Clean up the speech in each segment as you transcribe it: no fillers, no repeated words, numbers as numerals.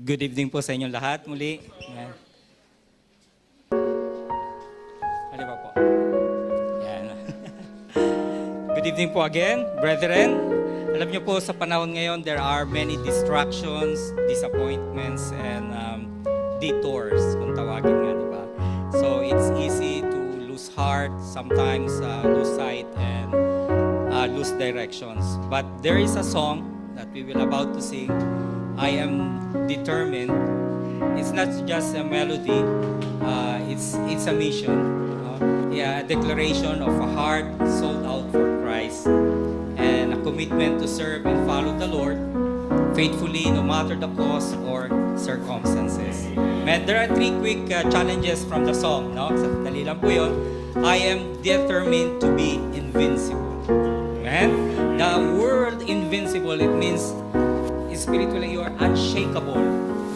Good evening po sa inyong lahat muli. Yan. Ano ba po? Yan. Good evening po again, brethren. Alam niyo po sa panahon ngayon, there are many distractions, disappointments, and detours, kung tawagin nga, di ba? So it's easy to lose heart, sometimes lose sight, and lose directions. But there is a song that we will about to sing. I am determined. It's not just a melody. It's a mission. A declaration of a heart sold out for Christ, and a commitment to serve and follow the Lord faithfully, no matter the cost or circumstances. And there are three quick challenges from the song. No, dali lang po yun. I am determined to be invincible. Amen. The word invincible, it means spiritually you are unshakable,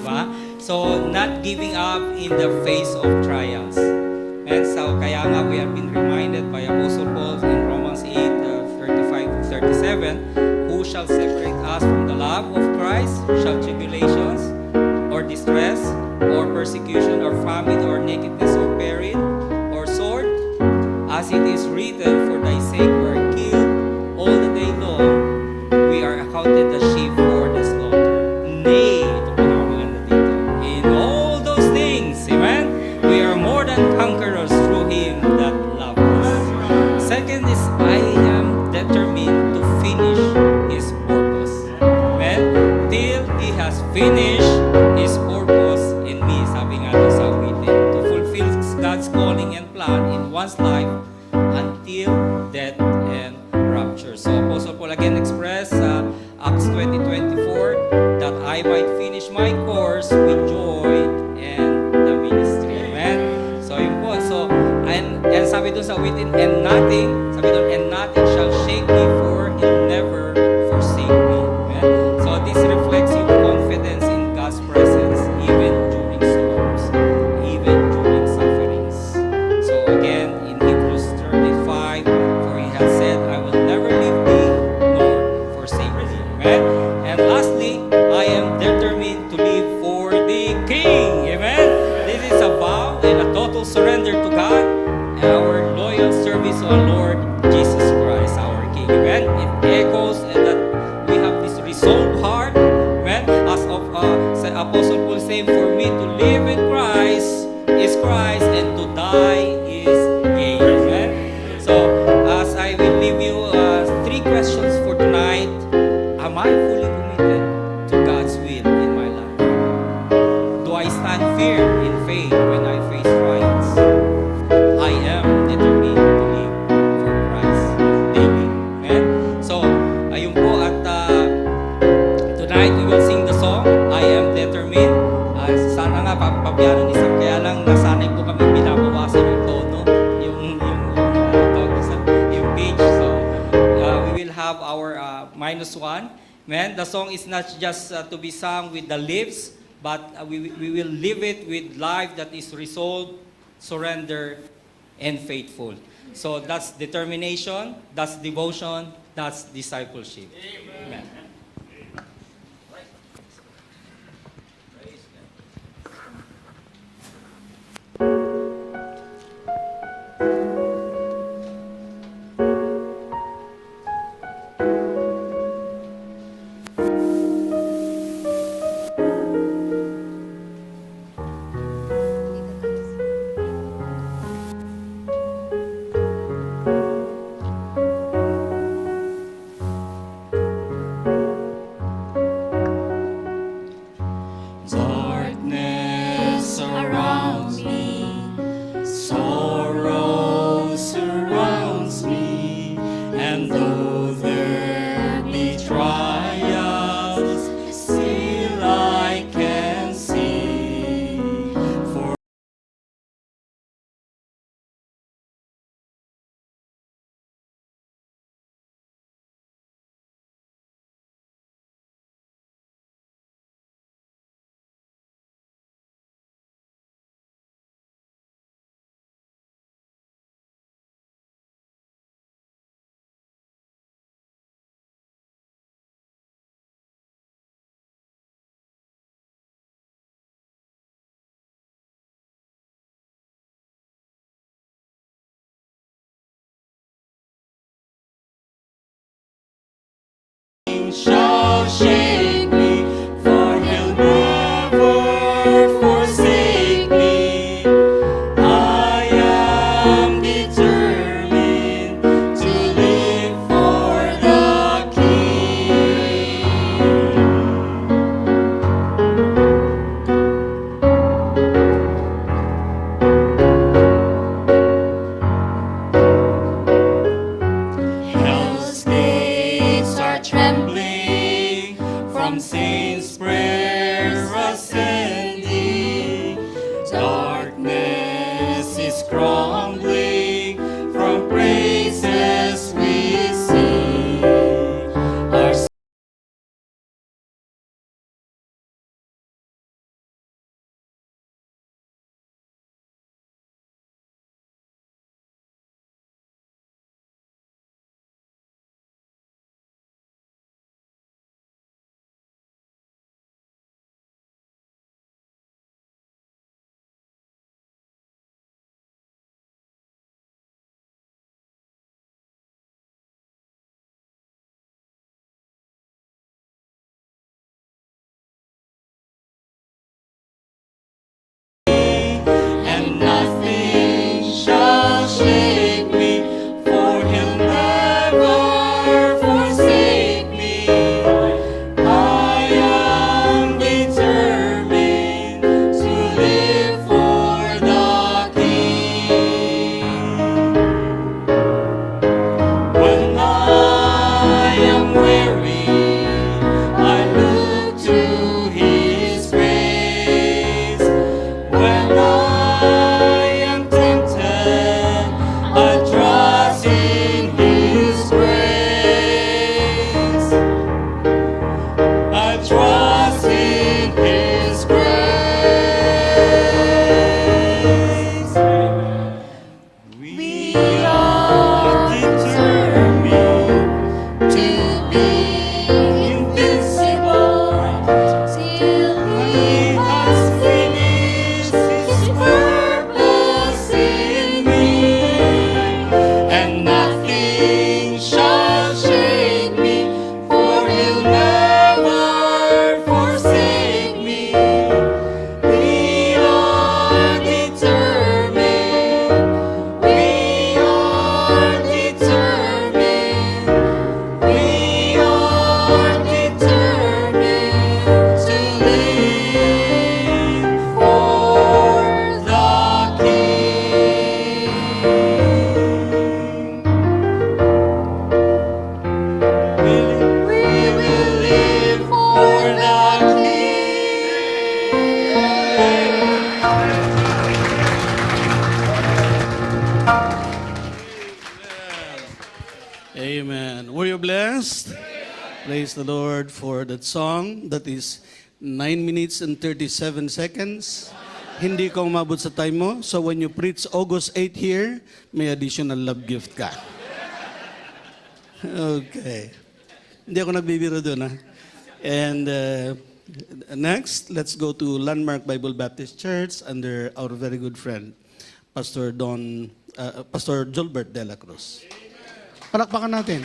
diba? So not giving up in the face of trials. And so kaya nga we have been reminded by Apostle Paul in Romans 8:35-37, who shall separate us from the love of Christ? Shall tribulations or distress or persecution or famine or nakedness or peril or sword? As it is written, for thy sake we are killed all the day long, we are accounted as sheep for the slaughter. Nay, ito pinakamaganda dito. In all those things, amen, we are more than conquerors through Him that loved us. Second is, I am determined to finish His purpose. Amen? Till He has finished His purpose in me, sabi nga doon sa awitin, to fulfill God's calling and plan in one's life until death and rapture. So Apostle Paul again expressed Acts 20:24 that I might finish my course with joy and the ministry. Amen. So yun po. So and sabi doon sa within and nothing shall shake me, for He'll never forsake me. Amen. So this reflects your confidence in God's presence even during storms, even during sufferings. So again in Hebrews 35, for He has said, I will never leave thee nor forsake thee. Amen. And lastly, I am determined to live for the King. Amen. This is a vow and a total surrender to God and our loyal service to our Lord Jesus Christ, our King. Amen. It echoes and that we have this resolved heart. Amen. As of Apostle Paul saying, for me to live in Christ is Christ, and to die is gain. Amen. So as I will leave you three questions for tonight. Am I fully committed to God's will in my life? Do I stand firm in faith when I face trials? I am determined to live for Christ daily. Amen? So, ayun po at tonight we will sing the song, I am determined. Sana nga papabiyanan ni Sam, kaya lang nasanay po kami binabawasan yung tono, yung pitch. So, we will have our -1. Man, the song is not just to be sung with the lips, but we will live it with life that is resolved, surrender, and faithful. So that's determination, that's devotion, that's discipleship. Amen. shall shake me, for he'll never forsake me. I am determined to live for the King. Hell's gates are trembling from saints' prayers ascending. Darkness is crumbling from praises we sing. Our and nothing shall shake me, for he'll never forsake me. I am determined to live for the King. When I am weary, I look to his grace. When I am tempted, I trust in his grace. I trust in his grace. We are determined to be invincible till he has finished his purpose in me, and nothing shall shake me, for he'll never forsake me. We are determined. We are determined. We are determined to live for the King. We will live for the Amen. Were you blessed? Praise the Lord for that song that is 9 minutes and 37 seconds. Hindi ka umabot sa time mo. So when you preach August 8 here, may additional love gift ka. Okay. Hindi ako nagbibiro doon, ha? And next, let's go to Landmark Bible Baptist Church under our very good friend, Pastor Jolbert de la Cruz. Palakpakan natin.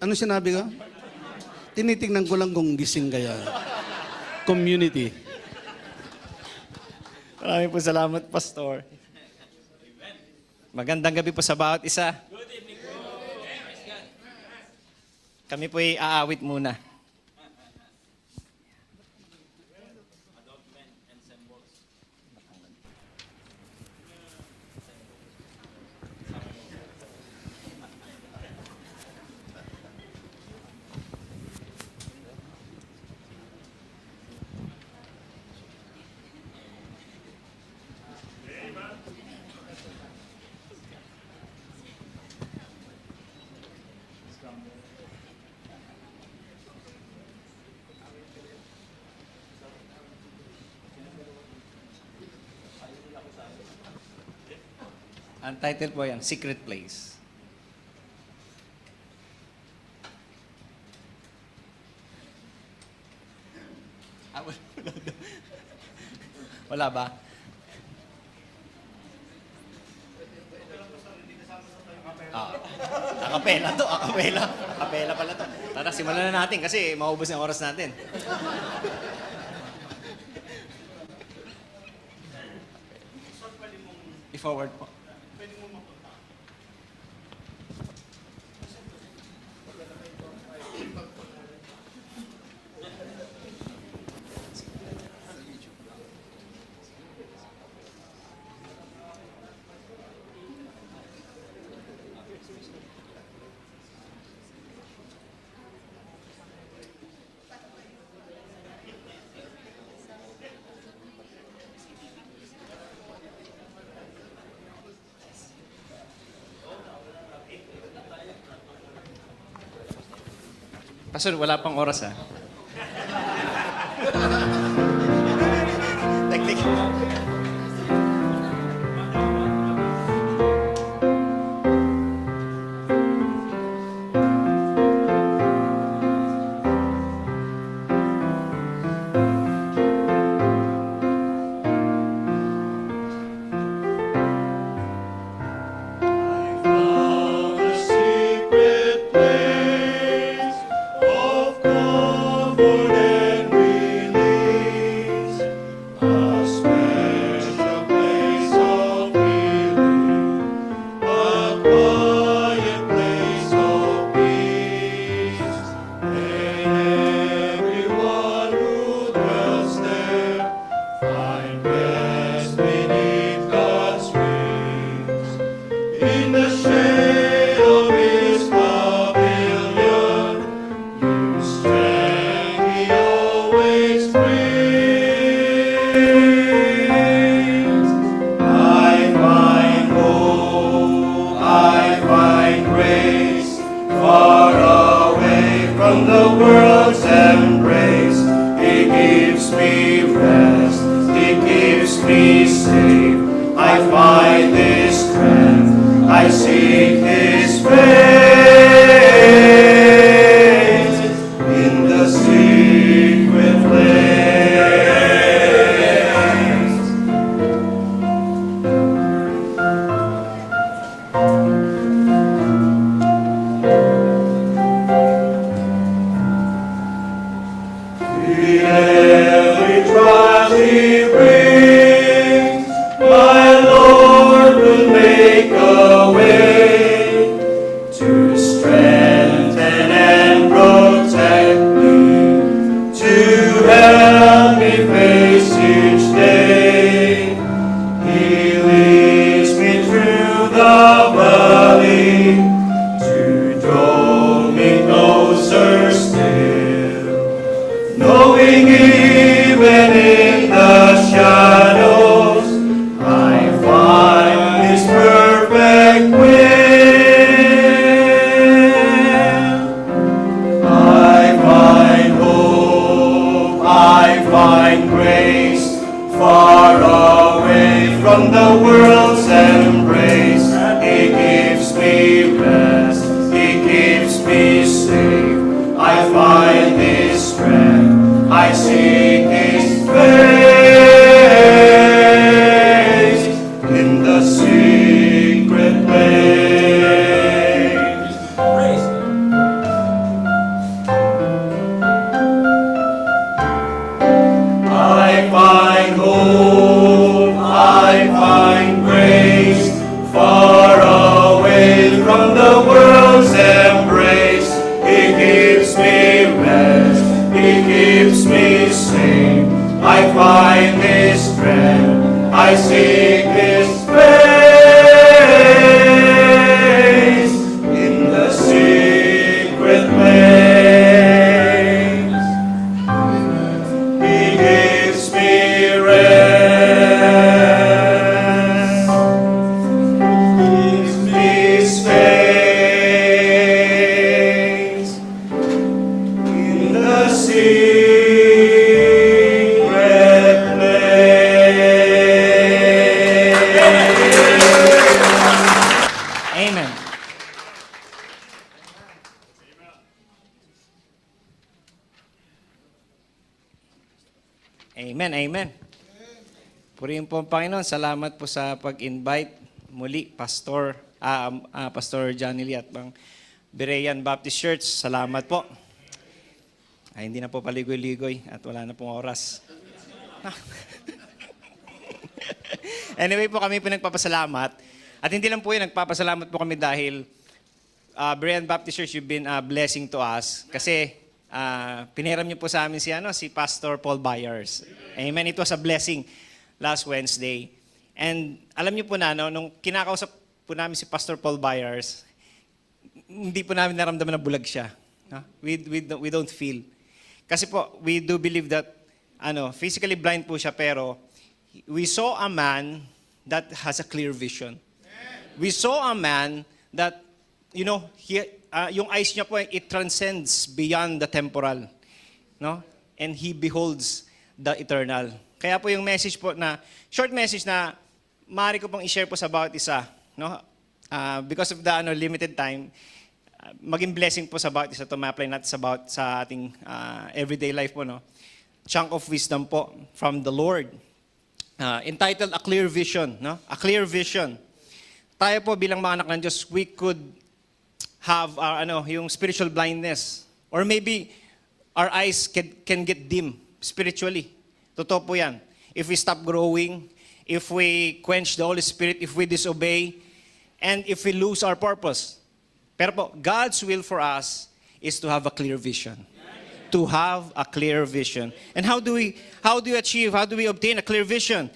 Ano sinabi ko? Tinitingnan ko lang kung gising kaya. Community. Maraming po salamat, Pastor. Magandang gabi po sa bawat isa. Kami po ay aawit muna. Ang title po yan, Secret Place. Wala ba? Akapela to, akapela. Akapela pala to. Tara, simulan na natin kasi maubos na yung oras natin. I-forward po. Pastor, wala pang oras ha. Teknik. In the shade of His pavilion, new strength He always brings. I find hope, I find grace, far away from the world's embrace. He gives me rest, He keeps me safe. I find this strength, I seek His face in the secret place. In every trial He brings, my Lord will make a way to strengthen and protect me, to help me face each day. He leads me through the valley to draw me closer still, knowing even in the shadows I find His perfect will. I find hope, I find grace, far away from the world's embrace. He gives me rest, He keeps me safe. I find His strength, I seek His face in the secret place. Praise I find hope, I find grace, far away from the world's embrace. He gives me rest, He keeps me safe. I find His strength, I seek His face in the secret place. He gives me rest, gives me space in the secret place. Amen, amen. Purihin po ang Panginoon. Salamat po sa pag-invite muli, Pastor Johnny Lee at Bang Berean Baptist Church. Salamat po. Ay, hindi na po paligoy-ligoy at wala na pong oras. Anyway po, kami pinagpapasalamat. At hindi lang po yun, nagpapasalamat po kami dahil Berean Baptist Church, you've been a blessing to us. Kasi piniram niyo po sa amin si Pastor Paul Byers. Amen. It was a blessing last Wednesday. And alam niyo po na, nung kinakausap po namin si Pastor Paul Byers, hindi po namin naramdaman na bulag siya. No? We don't feel. Kasi po, we do believe that physically blind po siya, pero we saw a man that has a clear vision. We saw a man that, yung eyes niya po, it transcends beyond the temporal. No? And he beholds the eternal. Kaya po yung message po short message na maaari ko pong i-share po sa bawat isa. No? Because of the limited time, maging blessing po sa bawat isa to ma-apply natin sa ating everyday life po. No? Chunk of wisdom po from the Lord. Entitled A Clear Vision. No? A Clear Vision. Tayo po bilang mga anak ng Diyos, we could have yung spiritual blindness. Or maybe our eyes can get dim spiritually. Totoo po yan. If we stop growing, if we quench the Holy Spirit, if we disobey, and if we lose our purpose. Pero po, God's will for us is to have a clear vision. To have a clear vision. And how do we obtain a clear vision?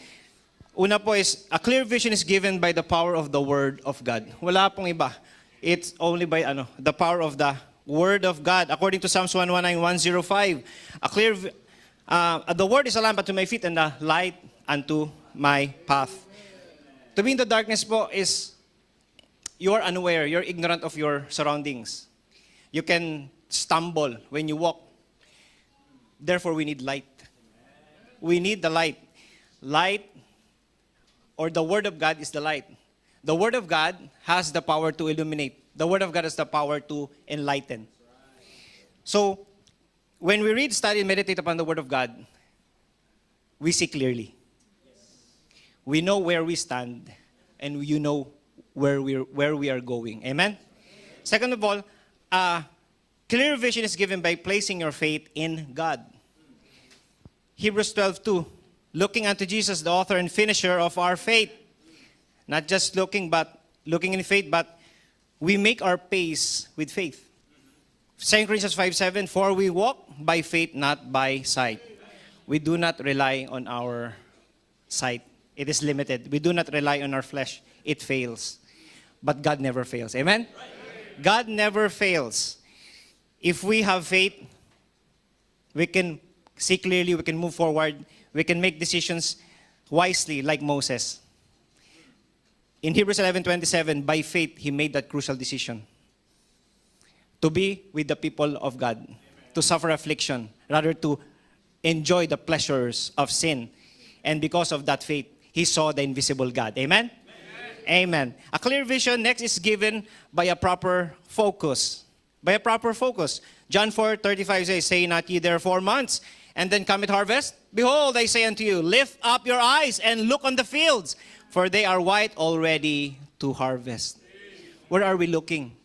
Una po is, a clear vision is given by the power of the Word of God. Wala pong iba. It's only by the power of the Word of God. According to Psalms 119, 105, the Word is a lamp unto my feet and a light unto my path. To be in the darkness po is, you are unaware, you're ignorant of your surroundings. You can stumble when you walk. Therefore, we need light. We need the light. Light, or the Word of God is the light. The Word of God has the power to illuminate. The Word of God has the power to enlighten. So, when we read, study, and meditate upon the Word of God, we see clearly. We know where we stand, and you know where we are going. Amen? Second of all, clear vision is given by placing your faith in God. Hebrews 12:2, looking unto Jesus, the author and finisher of our faith. Not just looking in faith, but we make our pace with faith. 2 Corinthians 5:7, for we walk by faith, not by sight. We do not rely on our sight. It is limited. We do not rely on our flesh. It fails. But God never fails. Amen? God never fails. If we have faith, we can see clearly, we can move forward, we can make decisions wisely like Moses. In Hebrews 11:27, by faith, he made that crucial decision. To be with the people of God. To suffer affliction, rather to enjoy the pleasures of sin. And because of that faith, he saw the invisible God. Amen? Amen. A clear vision next is given by a proper focus. By a proper focus. John 4:35 says, say not ye therefore months, and then cometh harvest? Behold, I say unto you, lift up your eyes and look on the fields, for they are white already to harvest. Where are we looking?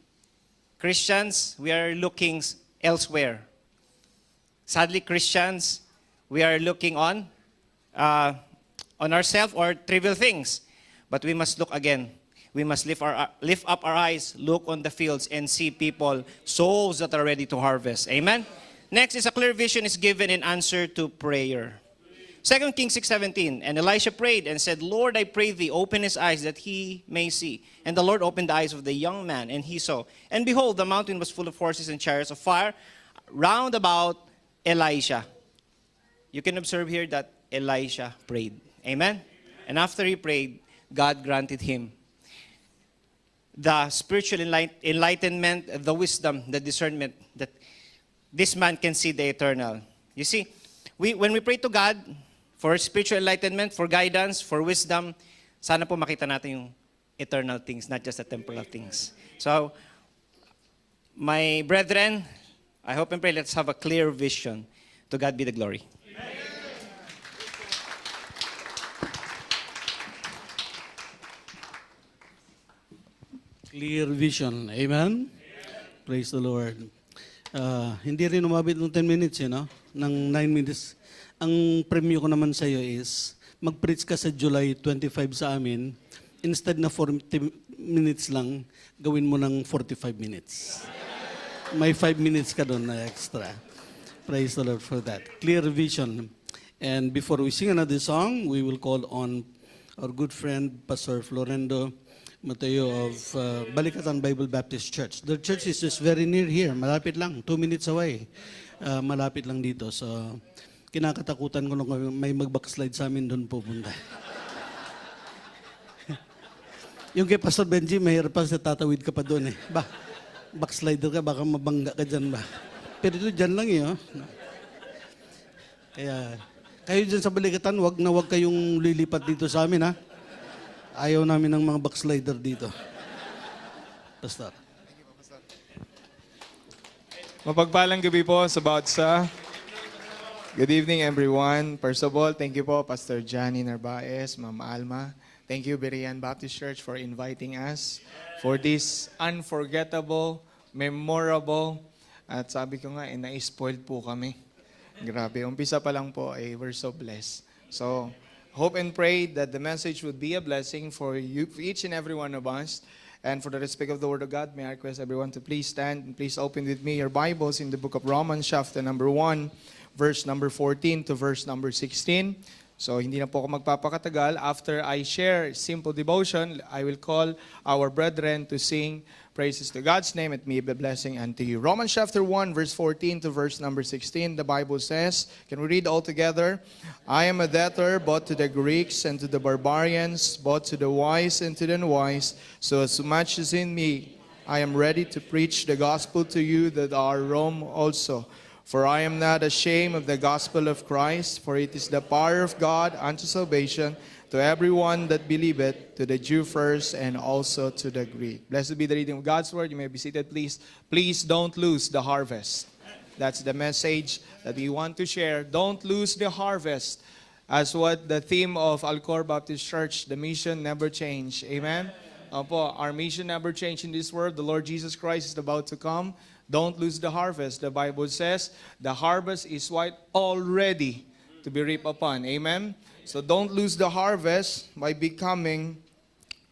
Christians, we are looking elsewhere. Sadly, Christians, we are looking on ourselves or trivial things. But we must look again. We must lift up our eyes, look on the fields, and see people, souls that are ready to harvest. Amen? Next is a clear vision is given in answer to prayer. 2 Kings 6:17, and Elisha prayed and said, Lord, I pray thee, open his eyes that he may see. And the Lord opened the eyes of the young man, and he saw. And behold, the mountain was full of horses and chariots of fire round about Elisha. You can observe here that Elisha prayed. Amen? And after he prayed, God granted him the spiritual enlightenment, the wisdom, the discernment that this man can see the eternal. You see, when we pray to God for spiritual enlightenment, for guidance, for wisdom, sana po makita natin yung eternal things, not just the temporal things. So, my brethren, I hope and pray let's have a clear vision. To God be the glory. Clear vision. Amen? Praise the Lord. Hindi rin umabot ng 10 minutes, ng 9 minutes. Ang premyo ko naman sa iyo is, mag-preach ka sa July 25 sa amin, instead na 40 minutes lang, gawin mo ng 45 minutes. May 5 minutes ka doon na extra. Praise the Lord for that. Clear vision. And before we sing another song, we will call on our good friend, Pastor Florendo Mateo of Balikatan Bible Baptist Church. The church is just very near here. Malapit lang, 2 minutes away. Malapit lang dito. So, kinakatakutan ko nung may mag-backslide sa amin doon pupunta. Yung kay Pastor Benji, mahirap pa sa tatawid ka pa doon eh. Backslider ka, baka mabangga ka dyan ba? Pero ito dyan lang eh. Oh. Kaya, kayo dyan sa Balikatan, wag na wag kayong lilipat dito sa amin ha. Ayaw namin ng mga backslider dito. Pastor. Mapagpalang gabi po sa bawat isa. Good evening everyone. First of all, thank you po Pastor Johnny Narvaez, Ma'am Alma. Thank you Berean Baptist Church for inviting us for this unforgettable, memorable, at sabi ko nga, na-spoiled po kami. Grabe, umpisa pa lang po, we're so blessed. So, hope and pray that the message would be a blessing for you, for each and every one of us. And for the respect of the Word of God, may I request everyone to please stand and please open with me your Bibles in the book of Romans, chapter number 1, verse number 14 to verse number 16. So, hindi na po ako magpapakatagal. After I share simple devotion, I will call our brethren to sing praises to God's name. It may be a blessing unto you. Romans chapter 1, verse 14 to verse number 16, the Bible says, can we read all together? I am a debtor both to the Greeks and to the barbarians, both to the wise and to the unwise. So as much as in me, I am ready to preach the gospel to you that are Rome also. For I am not ashamed of the gospel of Christ, for it is the power of God unto salvation to everyone that believeth, to the Jew first and also to the Greek. Blessed be the reading of God's word. You may be seated, please. Please don't lose the harvest. That's the message that we want to share. Don't lose the harvest. As what the theme of Alcor Baptist Church, the mission never change. Amen? Opo, our mission never change in this world. The Lord Jesus Christ is about to come. Don't lose the harvest. The Bible says the harvest is white already to be reaped upon. Amen? So don't lose the harvest by becoming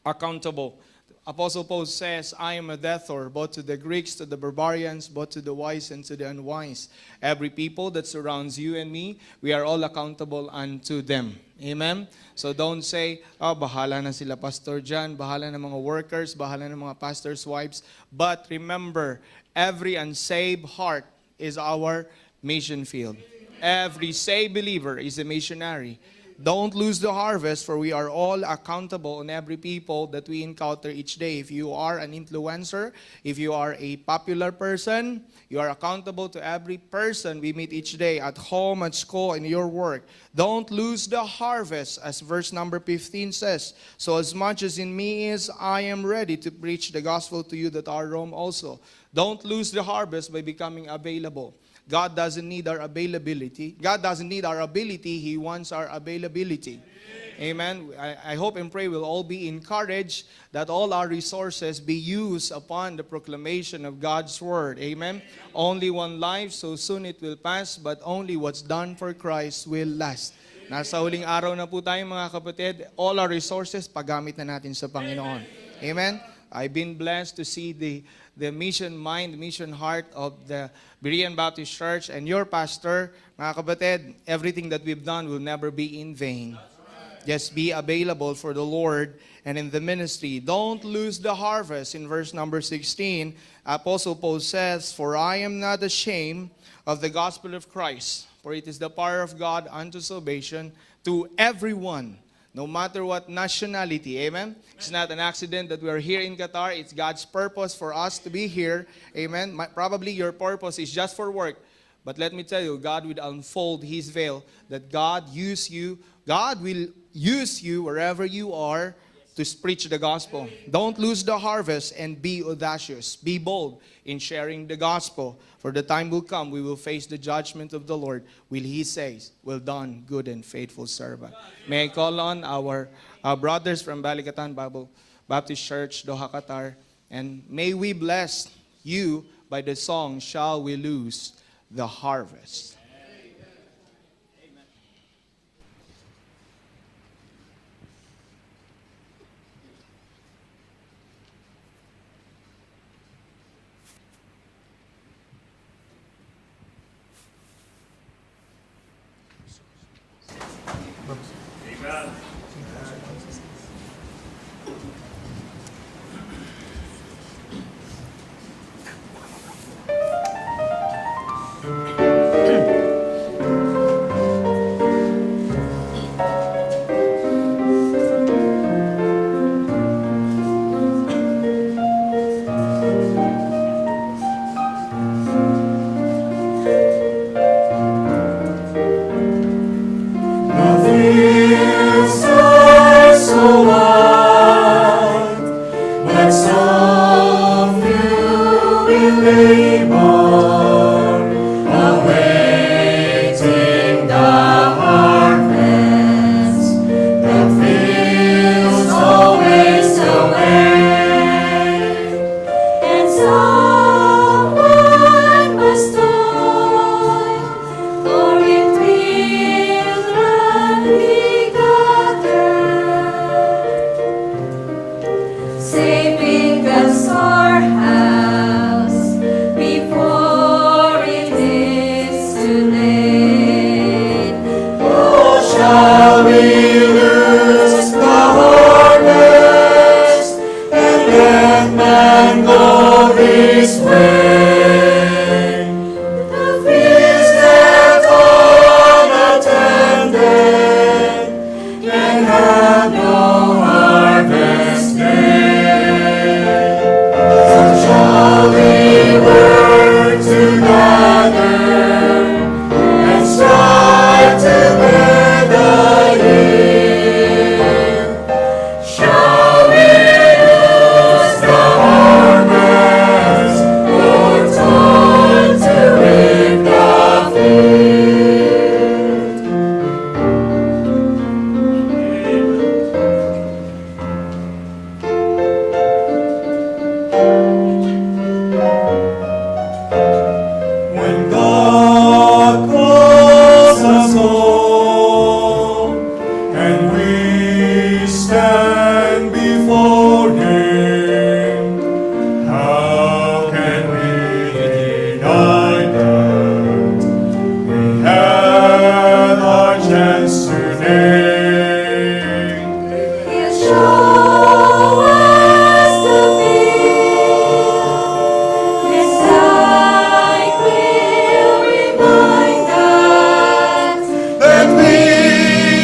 accountable. Apostle Paul says, I am a debtor both to the Greeks, to the barbarians, both to the wise and to the unwise. Every people that surrounds you and me, we are all accountable unto them. Amen? So don't say, bahala na sila Pastor John, bahala na mga workers, bahala na mga pastors' wives. But remember, every unsaved heart is our mission field. Every saved believer is a missionary. Don't lose the harvest, for we are all accountable on every people that we encounter each day. If you are an influencer, if you are a popular person, you are accountable to every person we meet each day at home, at school, in your work. Don't lose the harvest, as verse number 15 says. So as much as in me is, I am ready to preach the gospel to you that are Rome also. Don't lose the harvest by becoming available. God doesn't need our availability. God doesn't need our ability. He wants our availability. Amen. I hope and pray we'll all be encouraged that all our resources be used upon the proclamation of God's word. Amen. Only one life, so soon it will pass, but only what's done for Christ will last. Nasa huling araw na po tayo mga kapatid. All our resources, paggamit na natin sa Panginoon. Amen. I've been blessed to see the mission mind, the mission heart of the Berean Baptist Church and your pastor. Mga kapatid, everything that we've done will never be in vain. Just be available for the Lord and in the ministry. Don't lose the harvest. In verse number 16, Apostle Paul says, For I am not ashamed of the gospel of Christ, for it is the power of God unto salvation to everyone, no matter what nationality. Amen? It's not an accident that we are here in Qatar. It's God's purpose for us to be here. Amen? Probably your purpose is just for work. But let me tell you, God will unfold His veil, that God will use you wherever you are to preach the gospel. Don't lose the harvest and be audacious. Be bold in sharing the gospel. For the time will come, we will face the judgment of the Lord. Will He say, well done, good and faithful servant. May I call on our brothers from Balikatan Bible Baptist Church, Doha, Qatar, And may we bless you by the song, Shall We Lose the Harvest? Saving the storehouse before it is too late. Oh, shall we lose the harvest and let man go his way? The fields left unattended can have no harvest day. So shall we work together and strive to bear the yield? Shall we lose the harvest or toil to reap the field? When God calls us home and we stand before Him, how can we deny that we had our chance today? He'll show us the field. His sight will remind us That we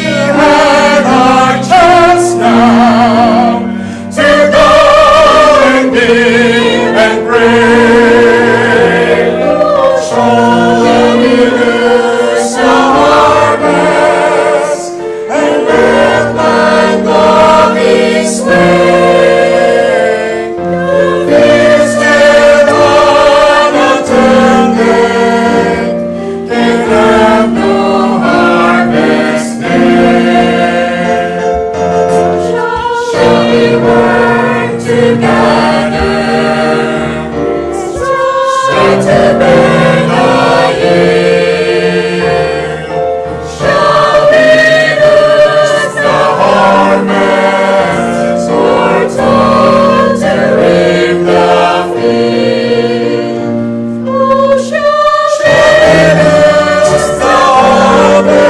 had our chance now to go and give and pray. Shall we lose the harvest and let man go his way? Fields left unattended can have no harvest day. shall we work together, strive to bear the yield. Shall we lose the harvest or toil to reap the field? Oh, shall we Lose the harvest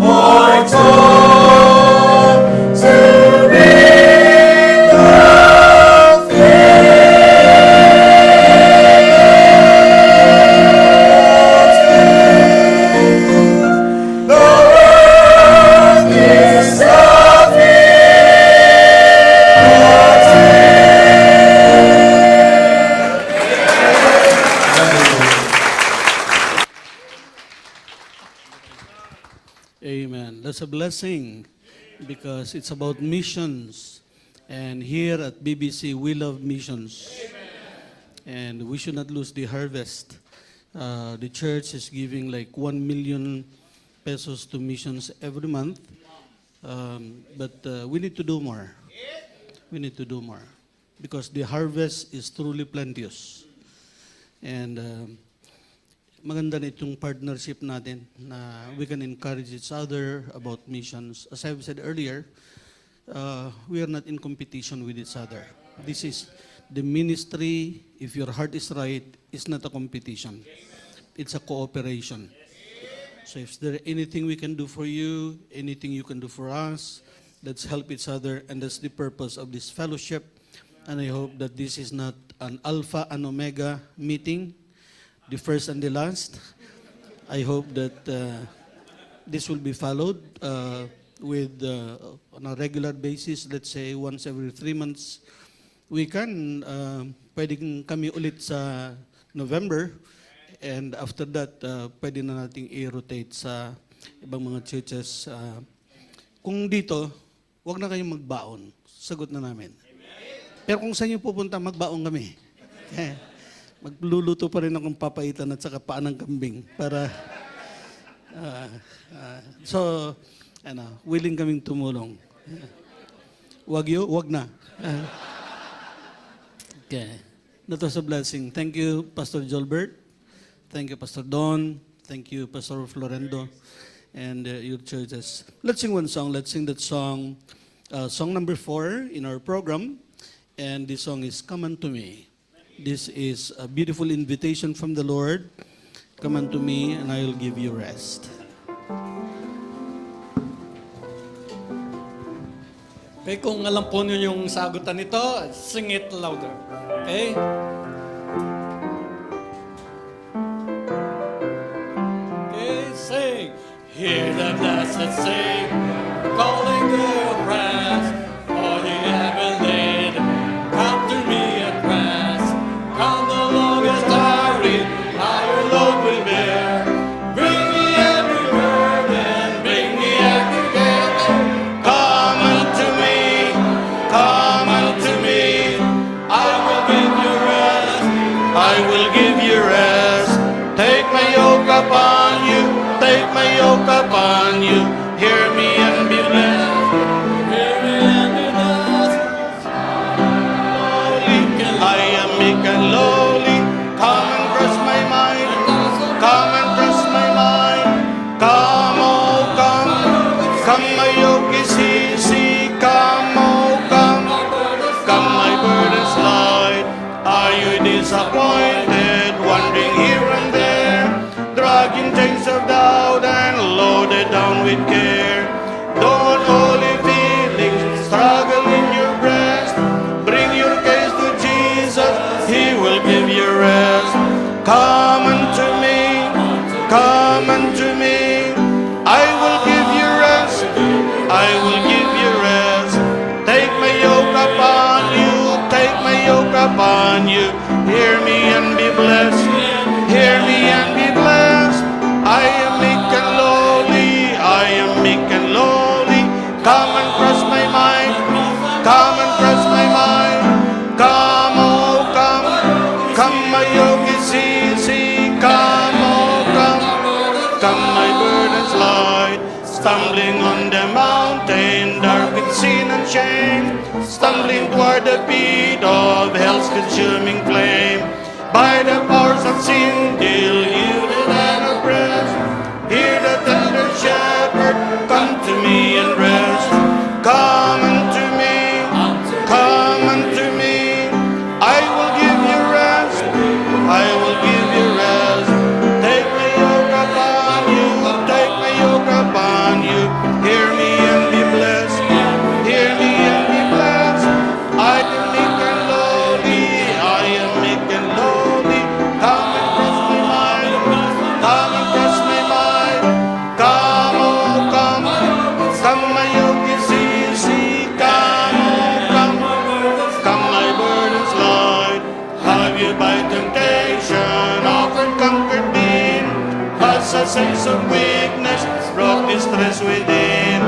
or toil to reap the field? The world is a Amen. That's a blessing because it's about missions. And here at BBC, we love missions. And we should not lose the harvest. The church is giving like 1 million pesos to missions every month. But we need to do more. We need to do more. because the harvest is truly plenteous. And maganda na itong partnership natin na we can encourage each other about missions. As I've said earlier, we are not in competition with each other. This is the ministry, if your heart is right, is not a competition. It's a cooperation. So if there anything we can do for you, anything you can do for us, let's help each other, and that's the purpose of this fellowship. And I hope that this is not an alpha and omega meeting, the first and the last. I hope that this will be followed with on a regular basis, let's say once every 3 months. We can, pwedeng kami ulit sa November, and after that, pwede na nating i-rotate sa ibang mga churches. Kung dito, wag na kayong magbaon. Sagot na namin. Pero kung saan nyo pupunta, magbaon kami. Magluluto pa rin akong papaitan at saka paan ng kambing para so willing kaming tumulong. Wag na. Okay. That was a blessing. Thank you, Pastor Jolbert. Thank you, Pastor Don. Thank you, Pastor Florendo, and your churches. Let's sing one song. Let's sing that song, song number 4 in our program. And this song is Come Unto Me. This is a beautiful invitation from the Lord. Come unto me and I will give you rest. Okay, kung alam po niyo yung sagutan nito, sing it louder. Okay? Okay, sing. Hear the blessed sing, calling their rest. All ye heaven laid, come to me at rest. Come the longest tarry, higher load will bear. Bring me every burden, bring me every care. Come unto me, come unto me. I will give you rest, I will give you rest. Take my yoke upon you, take my yoke upon you. Hear me and be blessed. Hear me and be blessed. I am meek and lowly. Come and trust my mind. Come and trust my mind. Come, oh come. Come, my yoke is easy. Come, oh come. Come, my burden's light. Are you disappointed, wandering here and there, dragging chains of doubt and loaded down with care? Don't holy feelings struggle in your breast. Bring your case to Jesus, He will give you rest. Come unto me, come unto me. I will give you rest, I will give you rest. Take my yoke upon you, take my yoke upon you. Hear me and be blessed, hear me and be blessed. I am meek and lowly, I am meek and lowly. Come and trust my mind, come and trust my mind. Come, oh come, come, my yoke is easy. Come, oh come, come, my burden's light. Stumbling on the mountain, dark with sin and shame, stumbling toward the pit of hell's consuming flame. By the powers of sin, deluded and oppressed, hear the tender shepherd, come to me and rest. Come unto me, come unto me. I will give you rest, I will give you rest. Take my yoke upon you, take my yoke upon you. Hear me and be blessed, hear me and be blessed. I am meek and lowly, I am meek and lowly. Come and trust my mind, come and trust my mind. Come, oh come, come, my yoke is easy. Come, oh come, come, my burden's light. Have you by temptation often conquered me? Has a sense of weakness brought distress within?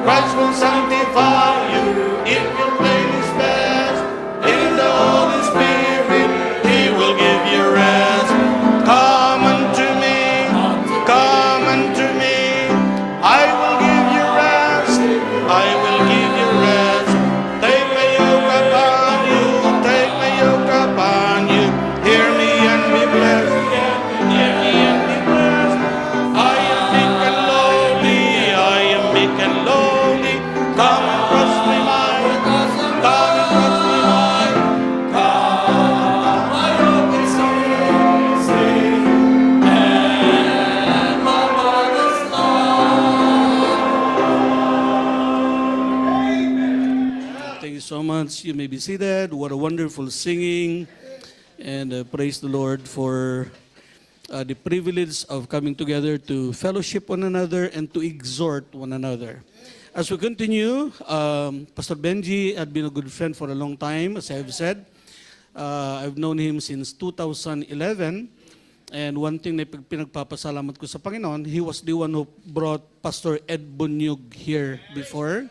Christ will sanctify you if you play His best. In the Holy Spirit, He will give you rest. Come unto me, come unto me. I will give you rest, I will give you rest. Take my yoke upon you, meek and lowly. Come and crush my mind. Come and crush my mind. Come, my yoke is easy, and my burden is light. Thank you so much. You may be seated. What a wonderful singing. And praise the Lord for the privilege of coming together to fellowship one another and to exhort one another. As we continue, Pastor Benji had been a good friend for a long time, as I have said. I've known him since 2011. And one thing na pinagpapasalamat ko sa Panginoon, he was the one who brought Pastor Ed Bunyog here before.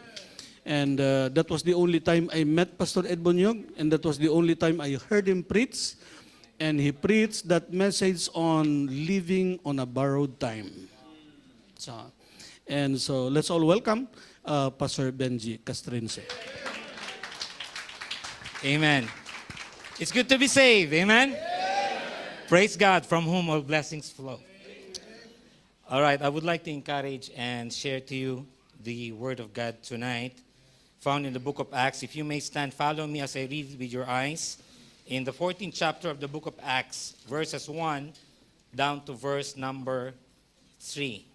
And that was the only time I met Pastor Ed Bunyog, and that was the only time I heard him preach. And he preached that message on living on a borrowed time. So let's all welcome Pastor Benji Castrense. Amen. It's good to be saved. Amen. Praise God, from whom all blessings flow. All right, I would like to encourage and share to you the Word of God tonight, found in the book of Acts. If you may stand, follow me as I read with your eyes. In the 14th chapter of the book of Acts, verses 1 down to verse number 3.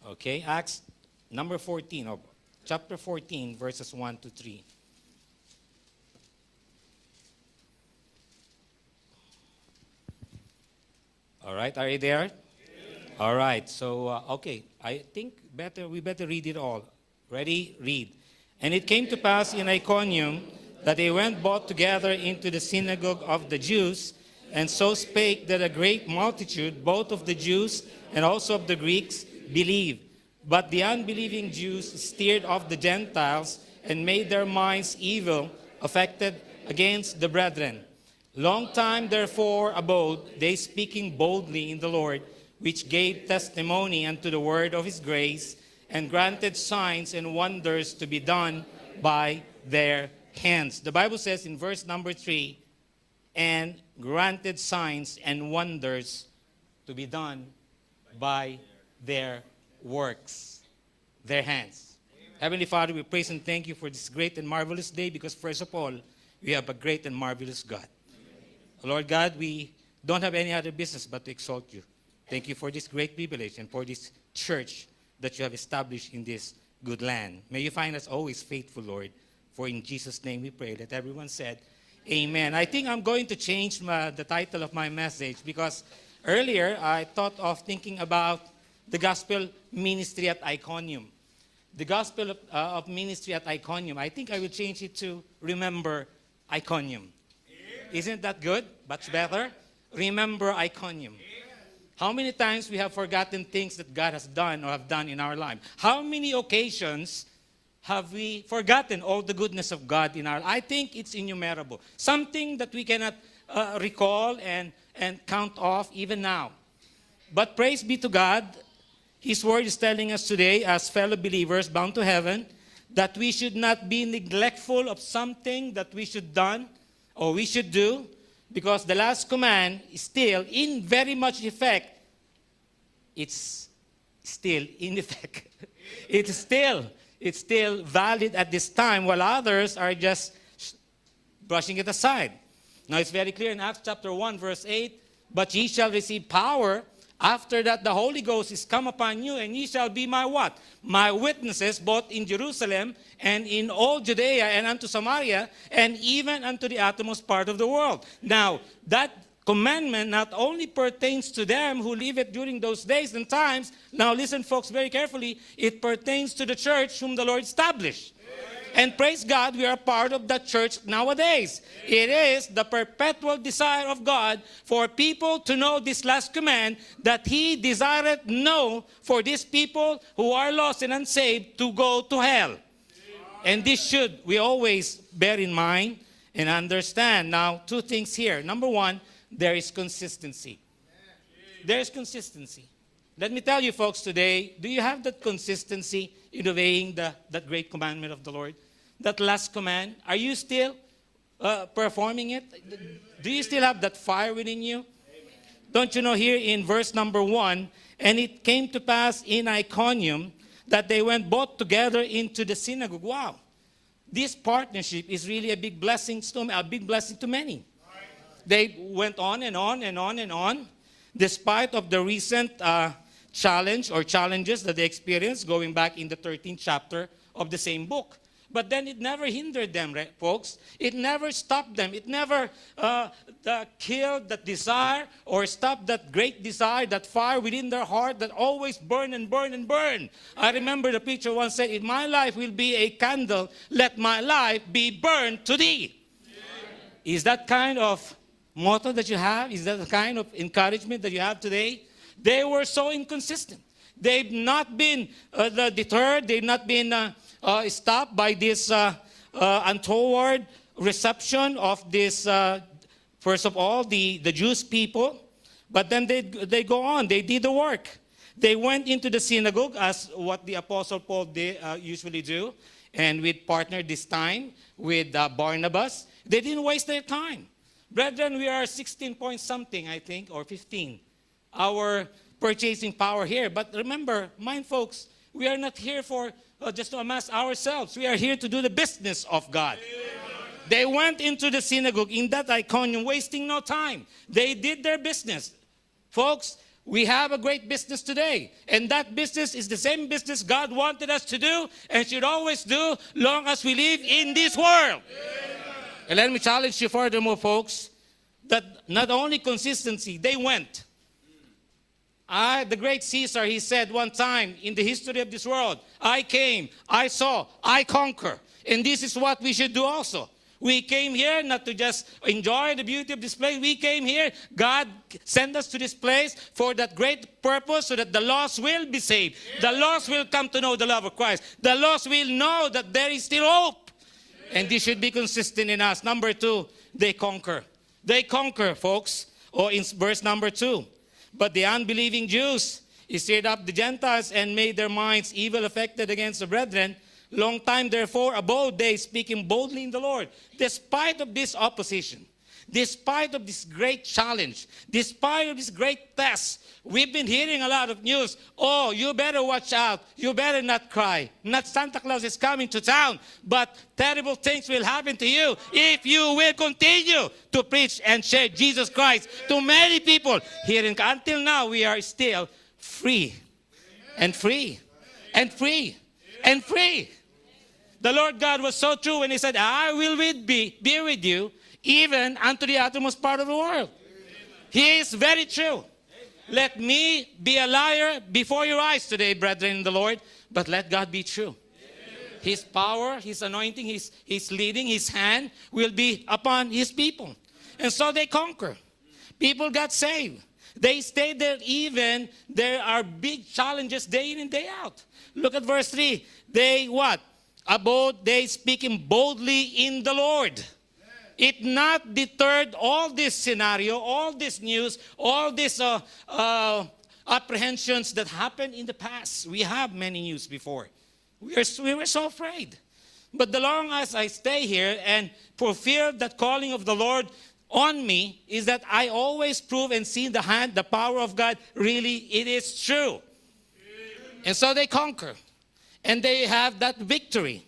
Okay, Acts number 14, or chapter 14, verses 1 to 3. All right, are you there? All right, so, okay, I think we better read it all. Ready? Read. And it came to pass in Iconium that they went both together into the synagogue of the Jews, and so spake that a great multitude, both of the Jews and also of the Greeks, believed. But the unbelieving Jews stirred up the Gentiles and made their minds evil, affected against the brethren. Long time therefore abode they, speaking boldly in the Lord, which gave testimony unto the word of his grace, and granted signs and wonders to be done by their hands. The Bible says in verse number 3, and granted signs and wonders to be done by their works, their hands. Heavenly Father, we praise and thank you for this great and marvelous day, because first of all, we have a great and marvelous God. Lord God, we don't have any other business but to exalt you. Thank you for this great privilege and for this church that you have established in this good land. May you find us always faithful, Lord. For in Jesus' name we pray. That everyone said, amen. I think I'm going to change the title of my message, because earlier I thought of thinking about the gospel ministry at Iconium. The gospel of ministry at Iconium. I think I will change it to Remember Iconium. Isn't that good? Much better? Remember Iconium. How many times we have forgotten things that God has done or have done in our life? How many occasions have we forgotten all the goodness of God in our life? I think it's innumerable. Something that we cannot recall and count off even now. But praise be to God, His Word is telling us today, as fellow believers bound to heaven, that we should not be neglectful of something that we should done or we should do, because the last command is still in very much effect. It's still in effect. It's still valid at this time, while others are just brushing it aside. Now it's very clear in Acts chapter 1, verse 8, but ye shall receive power. After that, the Holy Ghost is come upon you, and ye shall be my what? My witnesses, both in Jerusalem and in all Judea and unto Samaria, and even unto the uttermost part of the world. Now, that commandment not only pertains to them who live it during those days and times. Now, listen, folks, very carefully. It pertains to the church whom the Lord established. And praise God, we are part of that church nowadays. It is the perpetual desire of God for people to know this last command, that He desireth no for these people who are lost and unsaved to go to hell. And this should we always bear in mind and understand. Now, two things here. Number one, there is consistency. There is consistency. Let me tell you, folks, today, do you have that consistency in obeying that great commandment of the Lord? That last command? Are you still performing it? Do you still have that fire within you? Don't you know here in verse number 1, and it came to pass in Iconium that they went both together into the synagogue. Wow. This partnership is really a big blessing to many. They went on and on and on and on, despite of the recent challenge or challenges that they experienced going back in the 13th chapter of the same book. But then it never hindered them, right, folks. It never stopped them. It never killed that desire or stopped that great desire, that fire within their heart that always burn and burn and burn. I remember the preacher once said, "If my life will be a candle, let my life be burned to thee." Yeah. Is that kind of motto that you have? Is that the kind of encouragement that you have today? They were so inconsistent. They've not been deterred. They've not been stopped by this untoward reception of this, first of all, the Jewish people. But then they go on. They did the work. They went into the synagogue as what the Apostle Paul usually do, and with partner this time with Barnabas. They didn't waste their time. Brethren, we are 16 point something, I think, or 15. Our purchasing power here. But remember, mind folks, we are not here for just to amass ourselves. We are here to do the business of God. They went into the synagogue in that Iconium, wasting no time. They did their business. Folks, we have a great business today. And that business is the same business God wanted us to do and should always do long as we live in this world. And let me challenge you furthermore, folks, that not only consistency, they went. The great Caesar, he said one time in the history of this world, I came, I saw, I conquer. And this is what we should do also. We came here not to just enjoy the beauty of this place. We came here, God sent us to this place for that great purpose so that the lost will be saved. The lost will come to know the love of Christ. The lost will know that there is still hope. And this should be consistent in us. Number 2, they conquer. They conquer, folks. Or in verse number 2. But the unbelieving Jews stirred up the Gentiles and made their minds evil affected against the brethren. Long time, therefore, abode they, speaking boldly in the Lord. Despite of this opposition, despite of this great challenge, despite of this great test, we've been hearing a lot of news. Oh, you better watch out. You better not cry. Not Santa Claus is coming to town, but terrible things will happen to you if you will continue to preach and share Jesus Christ to many people. Here until now, we are still free and free and free and free. The Lord God was so true when he said, I will be with you even unto the uttermost part of the world. He is very true. Let me be a liar before your eyes today, brethren in the Lord, but let God be true. His power, His anointing, His leading, His hand will be upon His people. And so they conquer. People got saved. They stayed there even there are big challenges day in and day out. Look at verse 3. They what? Abode they speaking boldly in the Lord. It not deterred all this scenario, all this news, all these apprehensions that happened in the past. We have many news before. We were so afraid. But the long as I stay here and fulfill that calling of the Lord on me is that I always prove and see the hand, the power of God. Really, it is true. And so they conquer. And they have that victory.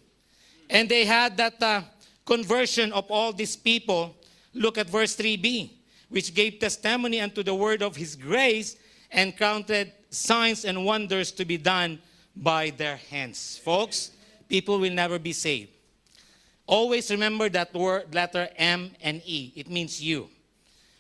And they had that conversion of all these people. Look at verse 3b, which gave testimony unto the word of His grace and counted signs and wonders to be done by their hands. Folks, people will never be saved. Always remember that word, letter M and E. It means you.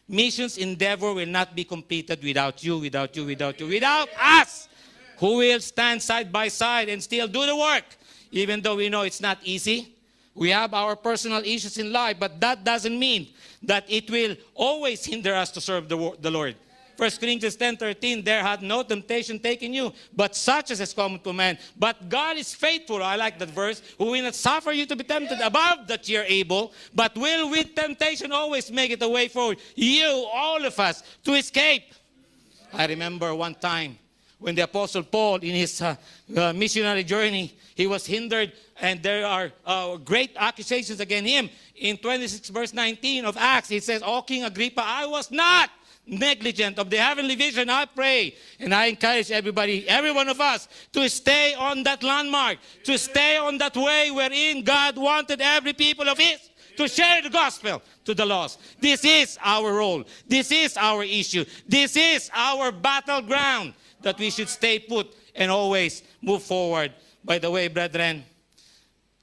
Missions endeavor will not be completed without you, without us, who will stand side by side and still do the work. Even though we know it's not easy. We have our personal issues in life, but that doesn't mean that it will always hinder us to serve the Lord. 1 Corinthians 10:13, there hath no temptation taken you, but such as is common to man. But God is faithful, I like that verse, who will not suffer you to be tempted above that ye are able, but will with temptation always make it a way for you, all of us, to escape. I remember one time when the Apostle Paul in his missionary journey, he was hindered and there are great accusations against him. In 26 verse 19 of Acts, it says, O King Agrippa, I was not negligent of the heavenly vision, I pray and I encourage everybody, every one of us, to stay on that landmark, to stay on that way wherein God wanted every people of His to share the gospel to the lost. This is our role. This is our issue. This is our battleground that we should stay put and always move forward. By the way, brethren,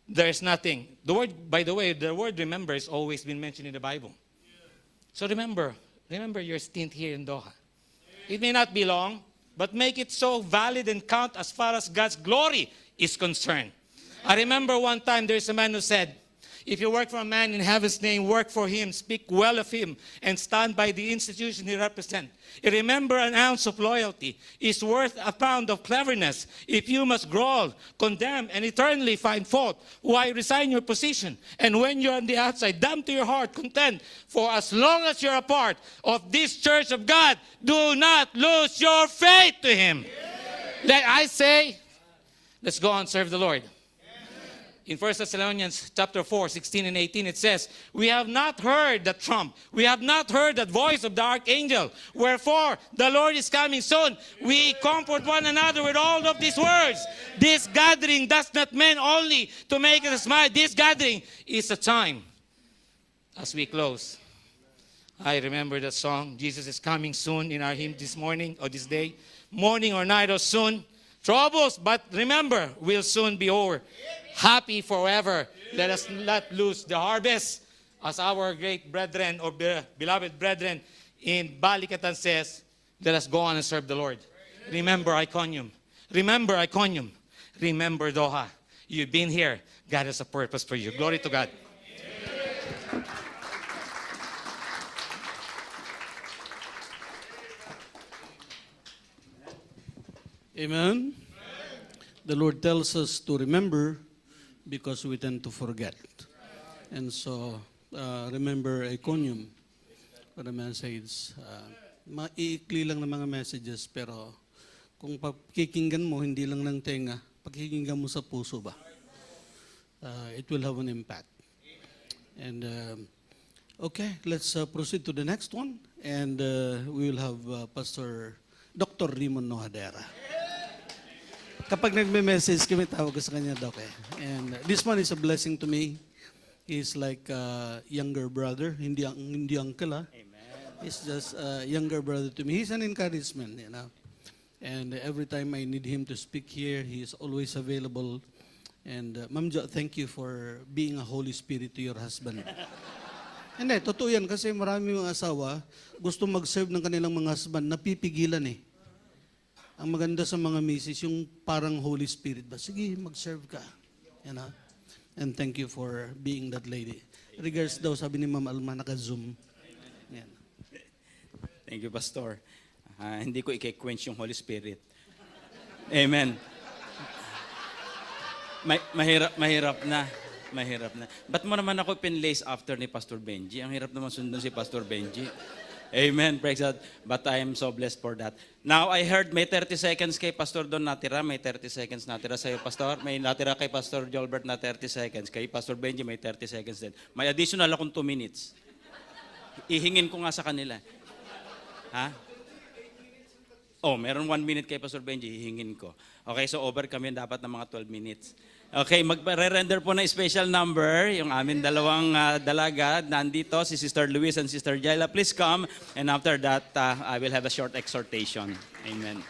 there is nothing. The word remember has always been mentioned in the Bible. So remember your stint here in Doha. It may not be long, but make it so valid and count as far as God's glory is concerned. I remember one time there is a man who said, if you work for a man in heaven's name, work for him, speak well of him, and stand by the institution he represents. Remember, an ounce of loyalty is worth a pound of cleverness. If you must growl, condemn, and eternally find fault, why resign your position? And when you're on the outside, damn to your heart, content. For as long as you're a part of this church of God, do not lose your faith to Him. Let I say, let's go and serve the Lord. In 1 Thessalonians chapter 4, 16 and 18, it says, we have not heard the trump. We have not heard the voice of the archangel. Wherefore, the Lord is coming soon. We comfort one another with all of these words. This gathering does not mean only to make us smile. This gathering is a time. As we close, I remember the song, Jesus is coming soon, in our hymn this morning or this day. Morning or night or soon. Troubles, but remember, will soon be over. Happy forever. Let us not lose the harvest. As our great brethren or beloved brethren in Balikatan says, let us go on and serve the Lord. Remember Iconium. Remember Iconium. Remember Doha. You've been here. God has a purpose for you. Glory to God. Amen. The Lord tells us to remember because we tend to forget. And so, remember Iconium. What the man says, maiikli lang ng mga messages, pero kung pakikinggan mo, hindi lang ng tenga, pakikinggan mo sa puso ba? It will have an impact. And, okay, let's proceed to the next one. And we will have Pastor Dr. Raymond Nohadera. Kapag nagme-message kami, tawag ko sa kanya, Doc. And this one is a blessing to me. He's like a younger brother, hindi uncle. Amen. He's just a younger brother to me. He's an encouragement, you know. And every time I need him to speak here, he is always available. And Ma'am Jo, thank you for being a Holy Spirit to your husband. Hindi, totoo yan kasi marami mga asawa gusto mag-serve ng kanilang mga husband, napipigilan eh. Ang maganda sa mga misis, yung parang Holy Spirit ba? Sige, mag-serve ka. You know? And thank you for being that lady. Regards daw, sabi ni Ma'am Alma, naka-zoom. Yan. Thank you, Pastor. Hindi ko i-quench yung Holy Spirit. Amen. Mahirap na. Ba't mo naman ako pinlace after ni Pastor Benji? Ang hirap naman sundan si Pastor Benji. Amen, praise God. But I am so blessed for that. Now, I heard may 30 seconds kay Pastor Don natira, may 30 seconds natira sa'yo, Pastor. May natira kay Pastor Jolbert na 30 seconds. Kay Pastor Benji, may 30 seconds din. May additional akong 2 minutes. Ihingin ko nga sa kanila. Ha? Oh, meron 1 minute kay Pastor Benji, hihingin ko. Okay, so over kami dapat ng mga 12 minutes. Okay, magre-render po na special number yung amin dalawang dalaga nandito, si Sister Luis and Sister Jaila. Please come, and after that, I will have a short exhortation. Amen.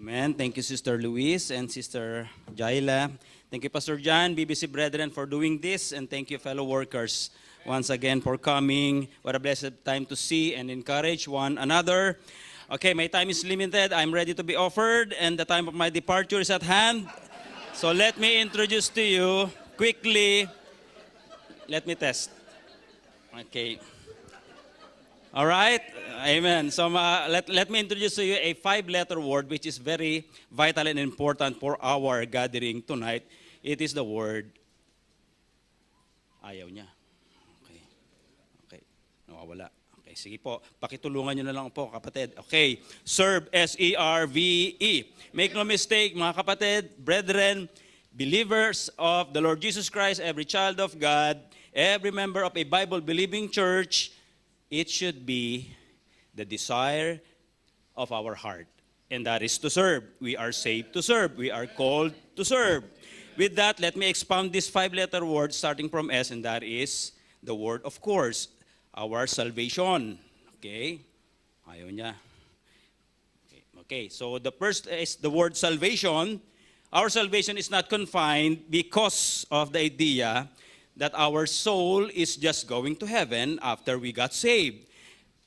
Amen. Thank you, Sister Luis and Sister Jaila. Thank you, Pastor John, BBC Brethren, for doing this. And thank you, fellow workers, once again for coming. What a blessed time to see and encourage one another. Okay, my time is limited. I'm ready to be offered, and the time of my departure is at hand. So let me introduce to you quickly. Let me test. Okay. All right. Amen. So let me introduce to you a 5-letter word which is very vital and important for our gathering tonight. It is the word ayaw niya. Okay. Okay. Nawawala. Okay, sige po. Pakitulungan niyo na lang po, kapatid. Okay. Serve, S-E-R-V-E. Make no mistake, mga kapatid, brethren, believers of the Lord Jesus Christ, every child of God, every member of a Bible-believing church, it should be the desire of our heart. And that is to serve. We are saved to serve. We are called to serve. With that, let me expound this 5-letter word starting from S, and that is the word, of course, our salvation. Okay? Ayaw niya. Okay, so the first is the word salvation. Our salvation is not confined because of the idea that our soul is just going to heaven after we got saved.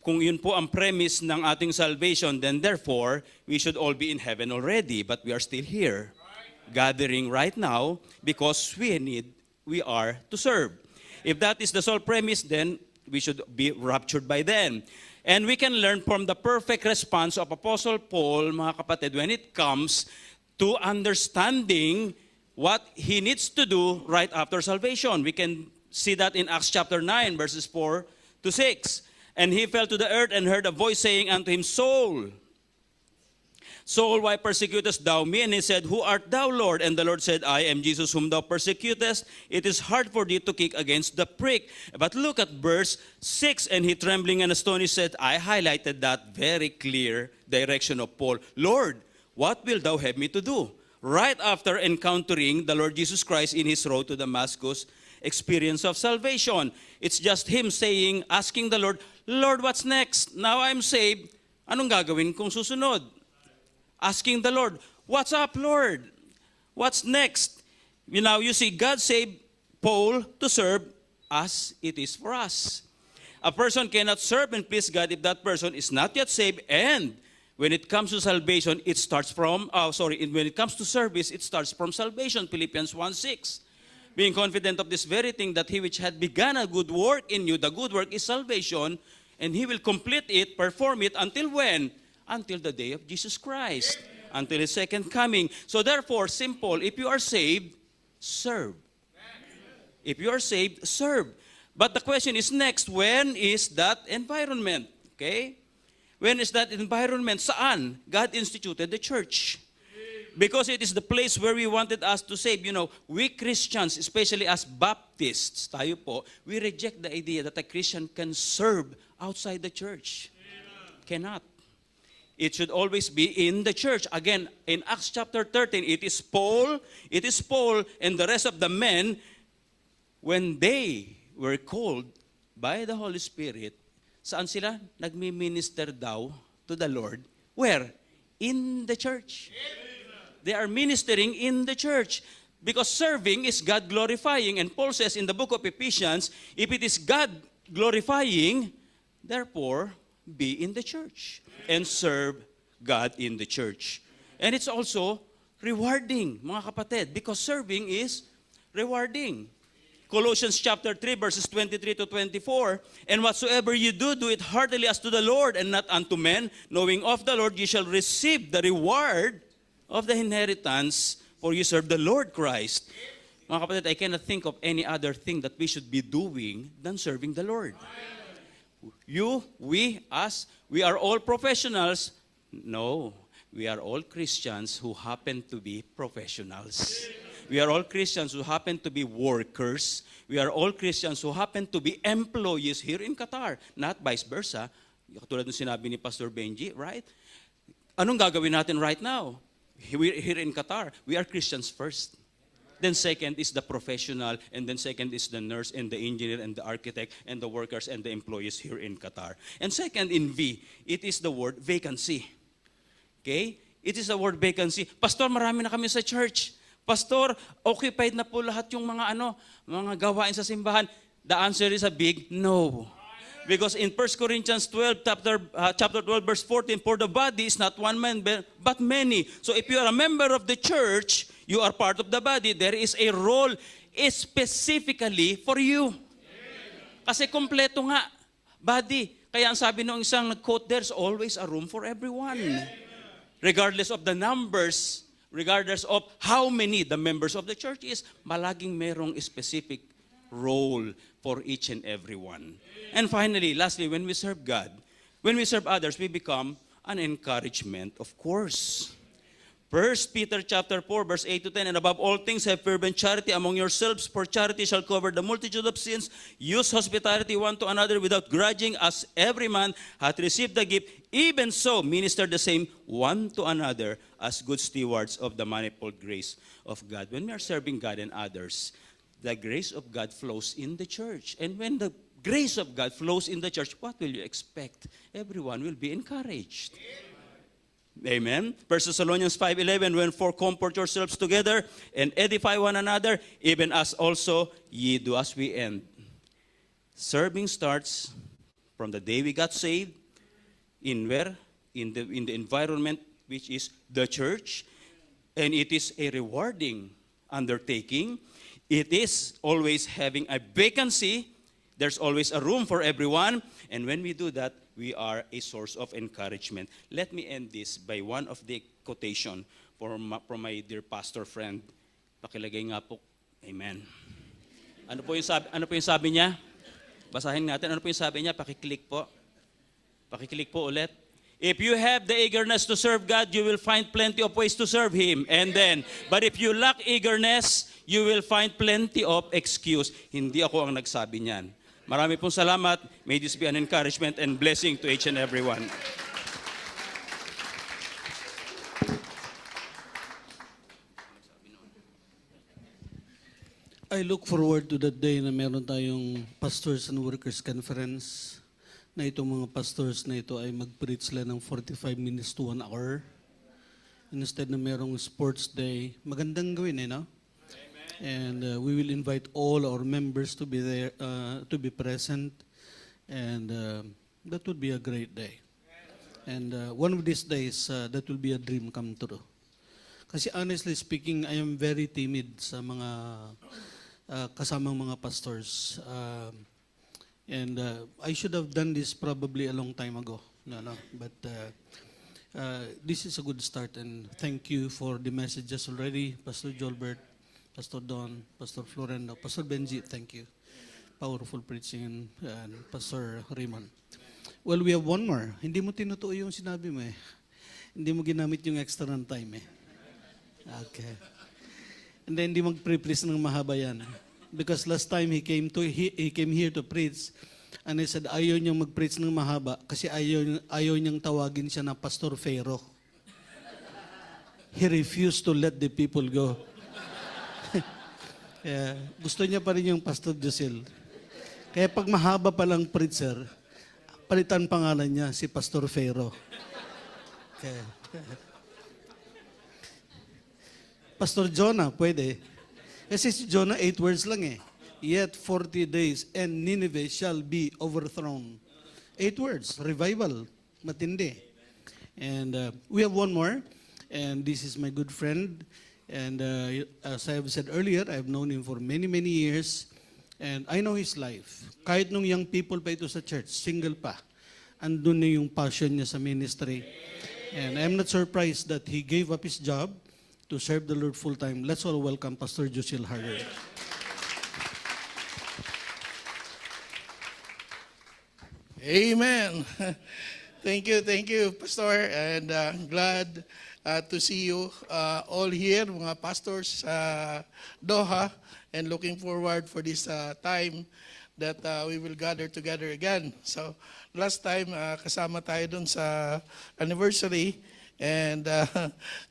Kung yun po ang premise ng ating salvation, then therefore, we should all be in heaven already, but we are still here, gathering right now, because we are to serve. If that is the sole premise, then we should be raptured by then. And we can learn from the perfect response of Apostle Paul, mga kapatid, when it comes to understanding what he needs to do right after salvation. We can see that in Acts chapter 9, verses 4 to 6. And he fell to the earth and heard a voice saying unto him, Saul, Saul, why persecutest thou me? And he said, Who art thou, Lord? And the Lord said, I am Jesus whom thou persecutest. It is hard for thee to kick against the prick. But look at verse 6. And he, trembling and astonished, said, I highlighted that very clear direction of Paul. Lord, what wilt thou have me to do? Right after encountering the Lord Jesus Christ in his road to Damascus, experience of salvation. It's just him saying, asking the Lord, Lord, what's next? Now I'm saved. Anong gagawin kung susunod? Asking the Lord, what's up, Lord? What's next? You see, God saved Paul to serve as it is for us. A person cannot serve and please God if that person is not yet saved, and when it comes to salvation, it starts from, when it comes to service, it starts from salvation, Philippians 1:6. Being confident of this very thing, that he which had begun a good work in you, the good work is salvation, and he will complete it, perform it, until when? Until the day of Jesus Christ, until his second coming. So therefore, simple, if you are saved, serve. If you are saved, serve. But the question is next, when is that environment? Okay? When is that environment? Saan? God instituted the church. Because it is the place where we wanted us to save. We Christians, especially as Baptists, tayo po, we reject the idea that a Christian can serve outside the church. Cannot. It should always be in the church. Again, in Acts chapter 13, it is Paul and the rest of the men, when they were called by the Holy Spirit, saan sila? Nagmi-minister daw to the Lord. Where? In the church. They are ministering in the church. Because serving is God glorifying. And Paul says in the book of Ephesians, if it is God glorifying, therefore, be in the church. And serve God in the church. And it's also rewarding, mga kapatid. Because serving is rewarding. Colossians chapter 3, verses 23 to 24, And whatsoever you do, do it heartily as to the Lord, and not unto men, knowing of the Lord ye shall receive the reward of the inheritance, for you serve the Lord Christ. Mga kapatid, I cannot think of any other thing that we should be doing than serving the Lord. We are all professionals. No, we are all Christians who happen to be professionals. We are all Christians who happen to be workers. We are all Christians who happen to be employees here in Qatar, not vice versa. Katulad ng sinabi ni Pastor Benji, right? Anong gagawin natin right now? Here in Qatar, we are Christians first. Then second is the professional, and then second is the nurse and the engineer and the architect and the workers and the employees here in Qatar. And second in V, it is the word vacancy. Okay? It is the word vacancy. Pastor, marami na kami sa church. Pastor, occupied na po lahat yung mga mga gawain sa simbahan. The answer is a big no. Because in 1 Corinthians 12, chapter 12, verse 14, for the body is not one man, but many. So if you are a member of the church, you are part of the body. There is a role specifically for you. Kasi kompleto nga, body. Kaya ang sabi nung isang nag-quote, there's always a room for everyone. Regardless of the numbers, regardless of how many the members of the church is, malaging merong specific role for each and every one. And finally, lastly, when we serve God, when we serve others, we become an encouragement, of course. 1 Peter chapter 4, verse 8 to 10, and above all things have fervent charity among yourselves, for charity shall cover the multitude of sins. Use hospitality one to another without grudging, as every man hath received the gift. Even so, minister the same one to another as good stewards of the manifold grace of God. When we are serving God and others, the grace of God flows in the church. And when the grace of God flows in the church, what will you expect? Everyone will be encouraged. Amen. 1 Thessalonians 5:11, wherefore comfort yourselves together and edify one another, even as also ye do. As we end, serving starts from the day we got saved, in where? In the environment which is the church, and it is a rewarding undertaking. It is always having a vacancy. There's always a room for everyone. And when we do that, we are a source of encouragement. Let me end this by one of the quotation from my dear pastor friend. Pakilagay nga po. Amen. Ano po yung sabi niya? Basahin natin. Ano po yung sabi niya? Pakiclick po. Pakiclick po ulit. If you have the eagerness to serve God, you will find plenty of ways to serve Him. And then, but if you lack eagerness, you will find plenty of excuse. Hindi ako ang nagsabi niyan. Marami pong salamat. May this be an encouragement and blessing to each and every one. I look forward to that day na meron tayong Pastors and Workers Conference, na itong mga pastors na ito ay mag-preach sila ng 45 minutes to 1 hour. Instead na merong sports day, magandang gawin no? And we will invite all our members to be there, to be present, and that would be a great day. And one of these days, that will be a dream come true. Kasi honestly speaking, I am very timid sa mga kasamang mga pastors. And I should have done this probably a long time ago. No. But this is a good start, and thank you for the messages already, Pastor Jolbert, Pastor Don, Pastor Florendo, Pastor Benji, thank you. Powerful preaching, and Pastor Raymond. Well, we have one more. Hindi mo tinutuo yung sinabi mo eh. Hindi mo ginamit yung extra ng time eh. Okay. And then hindi mag-pre-preach ng mahaba yan. Because last time he came here to preach, and he said ayaw niyang mag-preach ng mahaba kasi ayaw niyang tawagin siya na Pastor Pharaoh. He refused to let the people go. Gusto niya pa rin yung Pastor Josel. Kaya pag mahaba pa lang preacher, palitan pangalan niya si Pastor Pharaoh. Okay. Pastor Jonah, pwede. Kasi si Jonah 8 words lang eh. Yet 40 days and Nineveh shall be overthrown. 8 words, revival, matindi. And we have one more, and this is my good friend. And as I have said earlier, I have known him for many, many years. And I know his life. Kahit nung young people pa ito sa church, single pa, andun na yung passion niya sa ministry. And I'm not surprised that he gave up his job to serve the Lord full-time. Let's all welcome Pastor Josil Harder. Amen. Thank you, Pastor. And glad to see you all here, mga pastors sa Doha, and looking forward for this time that we will gather together again. So last time, kasama tayo dun sa anniversary, and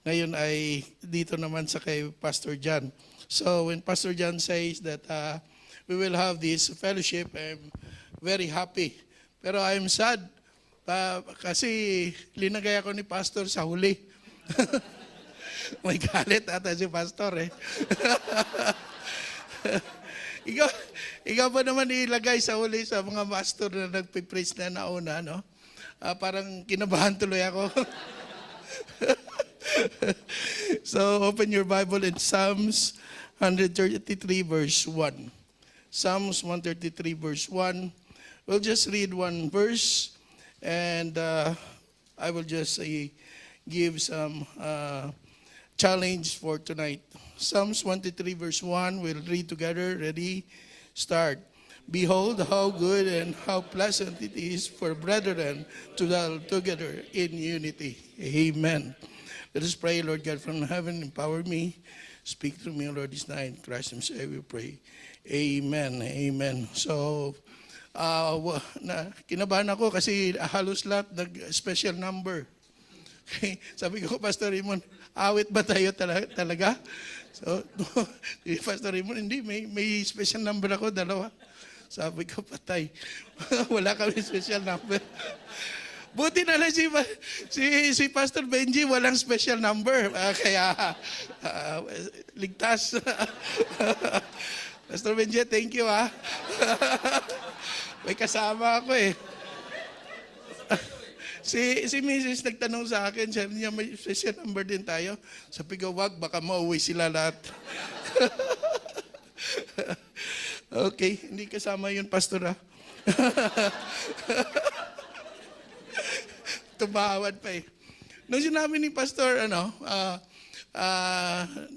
ngayon ay dito naman sa kay Pastor John. So when Pastor John says that we will have this fellowship, I'm very happy. Pero I'm sad kasi linagay ako ni Pastor sa huli. May galit ata si pastor eh. ikaw pa naman ilagay sa huli sa mga pastor na nagpipreach na nauna, no? Parang kinabahan tuloy ako. So open your Bible in Psalms 133 verse 1. Psalms 133 verse 1. We'll just read one verse and I will just give some challenge for tonight. Psalms 133 verse 1, we'll read together. Ready? Start. Behold how good and how pleasant it is for brethren to dwell together in unity. Amen. Let us pray. Lord God from heaven, empower me. Speak through me, Lord, this night. In Christ Him's name we pray. Amen. Amen. So, kinabahan ako kasi halos lahat nag-special number. Okay. Sabi ko, Pastor Raymond, awit ba tayo talaga? So, Pastor Raymond, hindi, may special number ako, 2. Sabi ko, patay. Wala kami special number. Buti na lang si Pastor Benji, walang special number. Kaya, ligtas. Pastor Benji, thank you ha. May kasama ako eh. Si Mrs. nagtanong sa akin, sabi niya, may special number din tayo. Sabi ko, wag, baka mauwi sila lahat. Okay, hindi kasama yun, Pastor ha. Tumawad pa eh. Nung sinabi ni Pastor,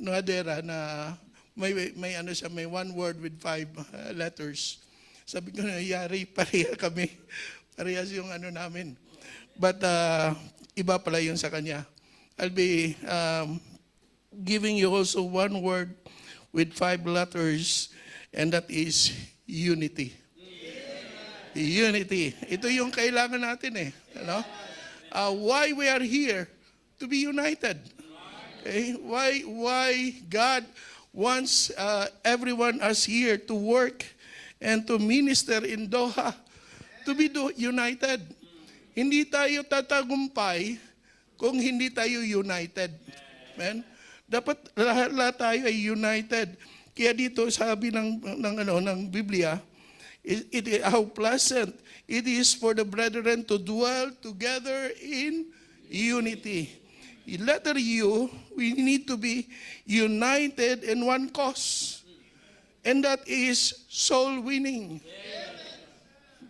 Noadera, na may one word with 5 letters. Sabi ko na, yari, pareha kami. Parehas yung namin. But iba pala yun sa kanya. I'll be giving you also one word with 5 letters, and that is unity. Unity. Ito yung kailangan natin eh. Why we are here? To be united. Okay? Why God wants everyone us here to work and to minister in Doha. To be united. Hindi tayo tatagumpay kung hindi tayo united. Amen? Dapat lahat tayo ay united. Kaya dito sabi ng Biblia, how pleasant it is for the brethren to dwell together in unity. Letter U, we need to be united in one cause. And that is soul winning.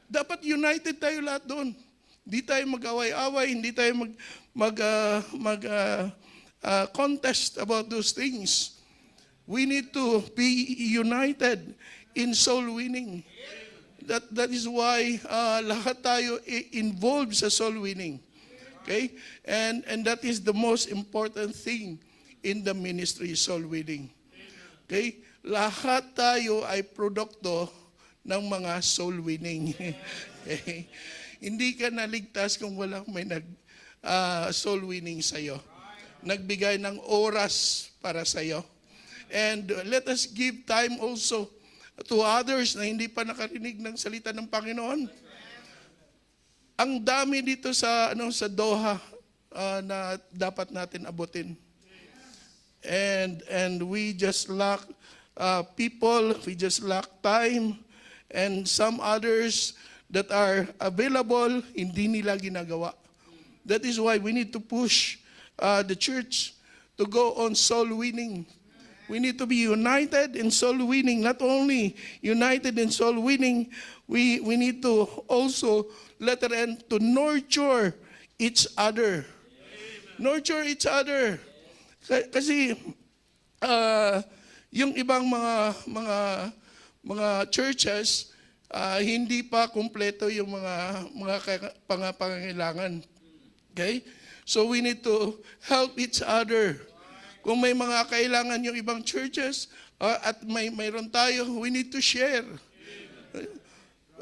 Dapat united tayo lahat doon. Hindi tayo mag-away-away, hindi tayo contest about those things. We need to be united in soul winning. That is why lahat tayo involved sa soul winning. Okay? And that is the most important thing in the ministry, soul winning. Okay? Lahat tayo ay produkto ng mga soul winning. Okay? Hindi ka naligtas kung walang may soul winning sa'yo. Nagbigay ng oras para sa'yo. And let us give time also to others na hindi pa nakarinig ng salita ng Panginoon. Ang dami dito sa Doha na dapat natin abutin. And we just lack people, we just lack time, and some others that are available, hindi nila ginagawa. That is why we need to push the church to go on soul winning. We need to be united in soul winning. Not only united in soul winning, we need to also letter N to nurture each other. Nurture each other. Kasi yung ibang mga churches, hindi pa kumpleto yung mga pangangailangan. Okay? So we need to help each other. Kung may mga kailangan yung ibang churches at mayroon tayo, we need to share.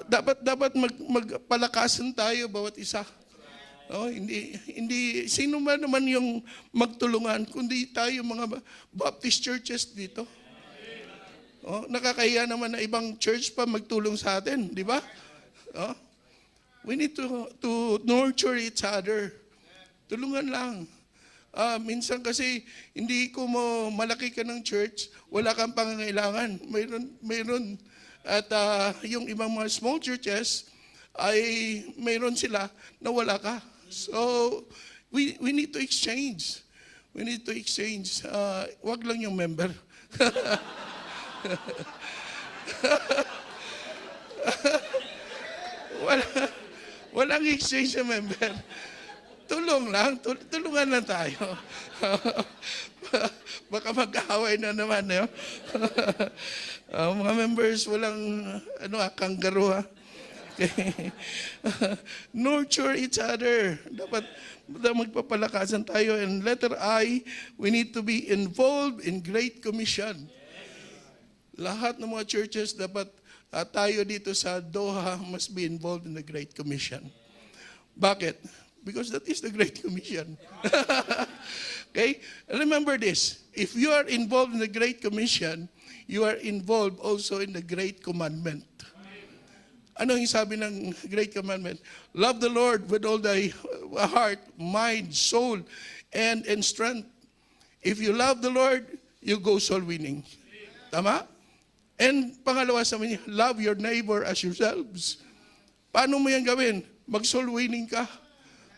Dapat magpalakasan tayo bawat isa. Hindi sino man naman yung magtulungan kundi tayo mga Baptist churches dito. Nakakahiya naman na ibang church pa magtulong sa atin, di ba? We need to nurture each other. Tulungan lang. Minsan kasi hindi ko mo malaki ka ng church, wala kang pangangailangan. Mayroon. At yung ibang mga small churches ay mayroon sila na wala ka. So we need to exchange. We need to exchange. Wag lang yung member. Walang exchange sa member. Tulong lang, tulungan lang tayo. Baka mag-aaway na naman. Mga members, walang kangaroo. Okay. Nurture each other. Dapat magpapalakasan tayo. And letter I, we need to be involved in Great Commission. Lahat ng mga churches dapat tayo dito sa Doha must be involved in the Great Commission. Bakit? Because that is the Great Commission. Okay? Remember this. If you are involved in the Great Commission, you are involved also in the Great Commandment. Ano yung sabi ng Great Commandment? Love the Lord with all thy heart, mind, soul, and strength. If you love the Lord, you go soul winning. Tama? And pangalawa sa niya, love your neighbor as yourselves. Paano mo yan gawin? Mag-soul winning ka.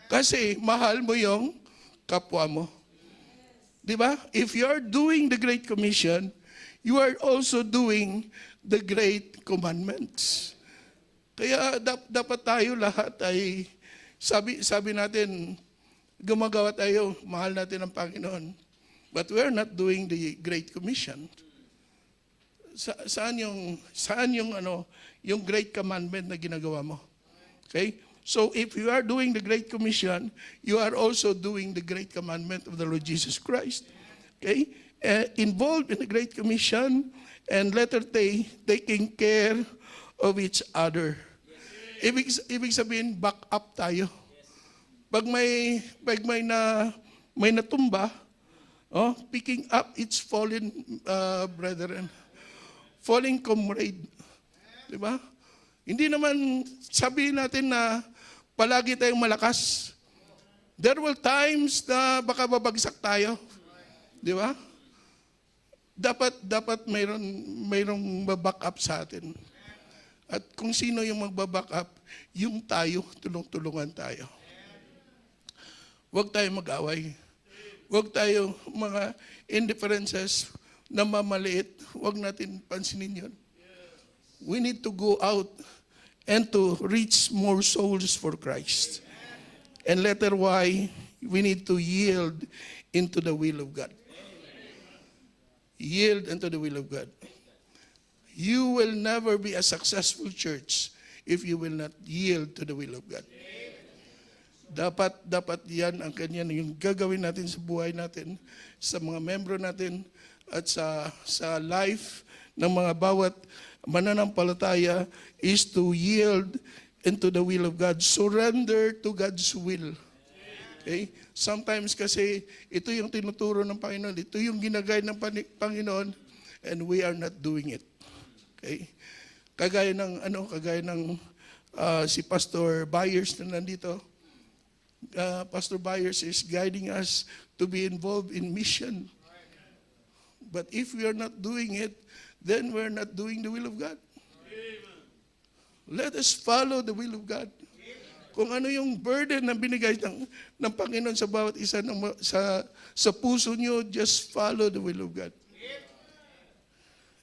Kasi mahal mo yung kapwa mo. Di ba? If you are doing the Great Commission, you are also doing the Great Commandments. Kaya dapat tayo lahat ay, sabi natin, gumagawa tayo, mahal natin ang Panginoon. But we are not doing the Great Commission. Saan yung Great Commandment na ginagawa mo? Okay? So if you are doing the Great Commission, you are also doing the Great Commandment of the Lord Jesus Christ. Okay? Involved in the Great Commission, and letter T, taking care of each other. Ibig sabihin, back up tayo. Pag may natumba, picking up its fallen brethren, falling comrade. Di ba? Hindi naman sabihin natin na palagi tayong malakas. There will times na baka babagsak tayo. Di ba? Dapat mayroong back up sa atin. At kung sino yung magbaback up, yung tayo, tulong-tulungan tayo. Huwag tayo mag-away. Huwag tayo mga indifferences na mamaliit. Huwag natin pansinin yun. We need to go out and to reach more souls for Christ. And letter Y, we need to yield into the will of God. Yield into the will of God. You will never be a successful church if you will not yield to the will of God. Dapat yan ang kanyan yung gagawin natin sa buhay natin, sa mga membro natin, at sa life ng mga bawat mananampalataya is to yield into the will of God. Surrender to God's will. Okay? Sometimes kasi ito yung tinuturo ng Panginoon, ito yung ginagay ng Panginoon, and we are not doing it. Okay? Kagaya ng si Pastor Byers na nandito. Pastor Byers is guiding us to be involved in mission. But if we are not doing it, then we're not doing the will of God. Let us follow the will of God. Kung ano yung burden na binigay ng Panginoon sa bawat isa sa puso nyo, just follow the will of God.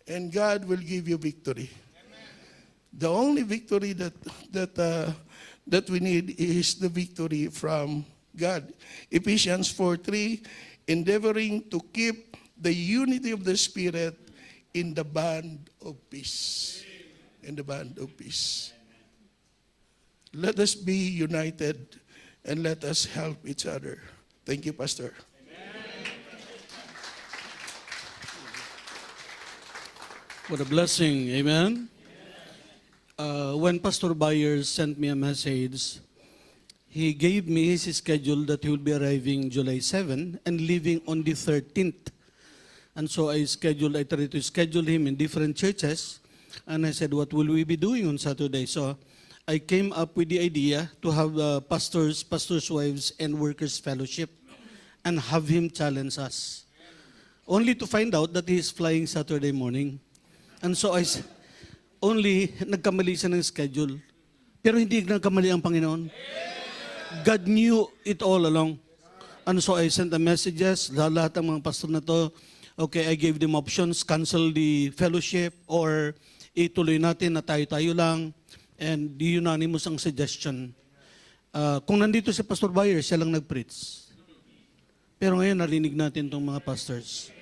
And God will give you victory. The only victory that we need is the victory from God. Ephesians 4:3, endeavoring to keep the unity of the Spirit in the band of peace. In the band of peace. Let us be united and let us help each other. Thank you, Pastor. What a blessing. Amen. When Pastor Byers sent me a message, he gave me his schedule that he will be arriving July 7 and leaving on the 13th. And so I tried to schedule him in different churches. And I said, what will we be doing on Saturday? So I came up with the idea to have pastors' wives, and workers' fellowship. and have him challenge us. Only to find out that he is flying Saturday morning. And so only nagkamali siya ng schedule. Pero hindi nagkamali ang Panginoon. God knew it all along. And so I sent the messages, lahat ng mga pastor na to, okay, I gave them options, cancel the fellowship, or ituloy natin na tayo-tayo lang, and the unanimous ang suggestion. Kung nandito si Pastor Bayer, siya lang nag-preach. Pero ngayon, narinig natin itong mga pastors.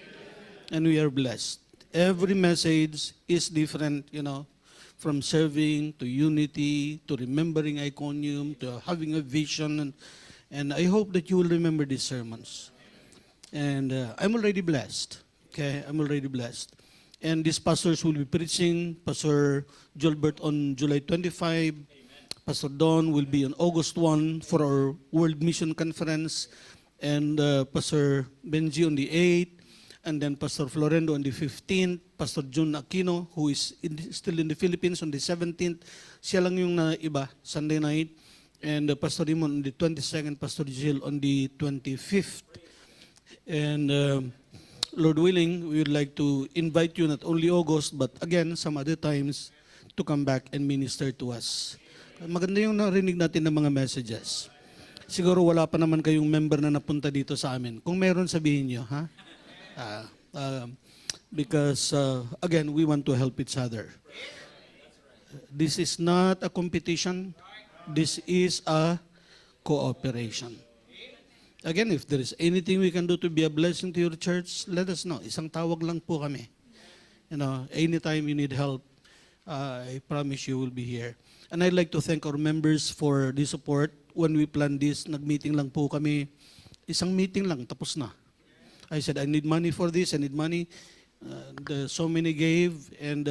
And we are blessed. Every message is different, from serving to unity, to remembering Iconium, to having a vision. And I hope that you will remember these sermons. And I'm already blessed. Okay, I'm already blessed. And these pastors will be preaching. Pastor Gilbert on July 25. Pastor Don will be on August 1 for our World Mission Conference. And Pastor Benji on the 8th. And then Pastor Florendo on the 15th. Pastor Jun Aquino, who is still in the Philippines, on the 17th. Siya lang yung iba, Sunday night. And Pastor Raymond on the 22nd. Pastor Jill on the 25th. And Lord willing, we would like to invite you not only August, but again, some other times, to come back and minister to us. Maganda yung narinig natin ng mga messages. Siguro wala pa naman kayong member na napunta dito sa amin. Kung meron, sabihin nyo, ha? Because, again, we want to help each other. This is not a competition. This is a cooperation. Again, if there is anything we can do to be a blessing to your church, let us know. Isang tawag lang po kami. Anytime you need help, I promise you will be here. And I'd like to thank our members for the support. When we planned this, nag-meeting lang po kami. Isang meeting lang, tapos na. I said, I need money for this, I need money. So many gave, and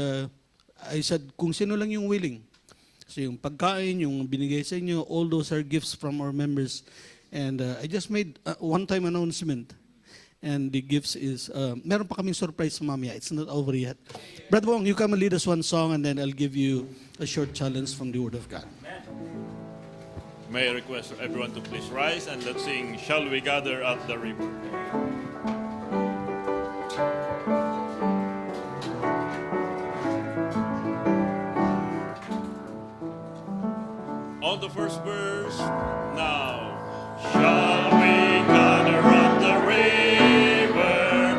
I said, kung sino lang yung willing. So yung pagkain, yung binigay sa inyo, all those are gifts from our members. And I just made one-time announcement. And the gifts is, meron pa kaming surprise mamaya. It's not over yet. Brother Wong, you come and lead us one song, and then I'll give you a short challenge from the Word of God. May I request everyone to please rise and let's sing, Shall We Gather at the River? On the first verse, now, shall we gather at the river,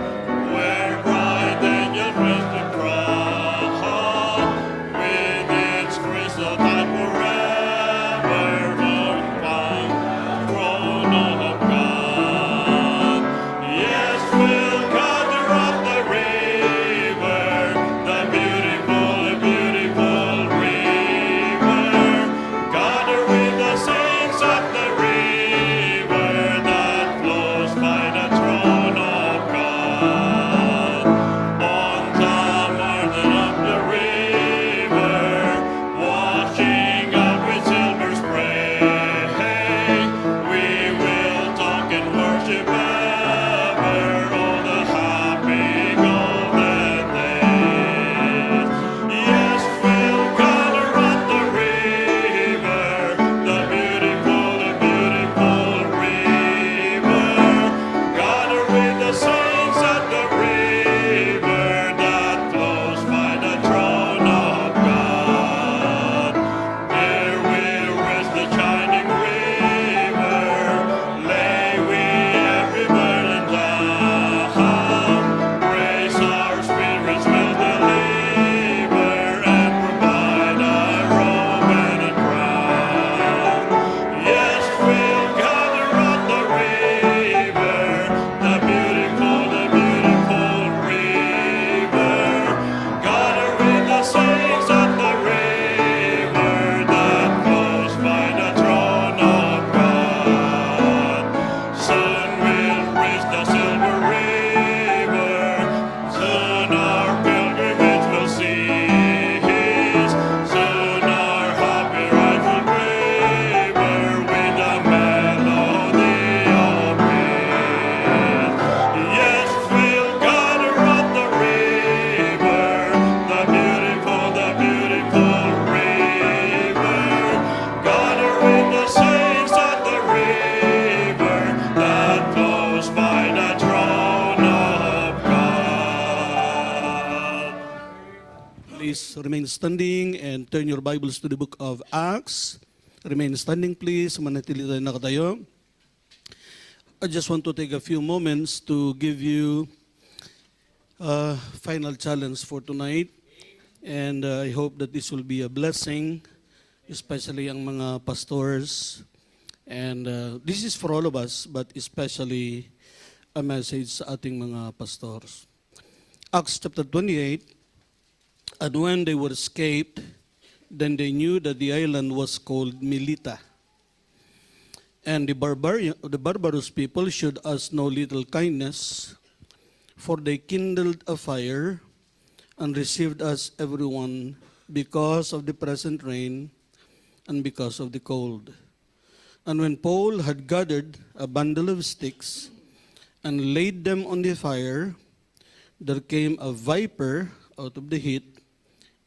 where bright angels rest in crown, with its crystal tide forever, found throne of God. Yes, we'll gather at the river, the beautiful, beautiful river. Gather with the saints at the river that flows by the throne of God. On the margin of the river, washing up with silver spray, we will talk and worship ever all the happy golden days. Yes, we'll gather at the river, the beautiful river. Gather with the saints at the river that flows by the throne of God. There will rest the shining river, lay we every burden down. Praise our spirits will deliver and provide a robe and a crown. Yes, we'll gather at the river, the beautiful river. Gather with the saints at the river that flows by the throne of God. Soon we'll reach the silver river. Soon our pilgrimage will cease. Soon our happy ride will quiver with a melody of peace. Yes, we'll gather at the river, the beautiful river. Gather with the saints at the river that flows please remain standing and turn your Bibles to the book of Acts. Remain standing, please. Manatili tayo nakatayo. I just want to take a few moments to give you a final challenge for tonight. And I hope that this will be a blessing, especially ang mga pastors. And this is for all of us, but especially a message sa ating mga pastors. Acts chapter 28, and when they were escaped, then they knew that the island was called Melita. And the barbarous people showed us no little kindness, for they kindled a fire and received us everyone because of the present rain and because of the cold. And when Paul had gathered a bundle of sticks and laid them on the fire, there came a viper out of the heat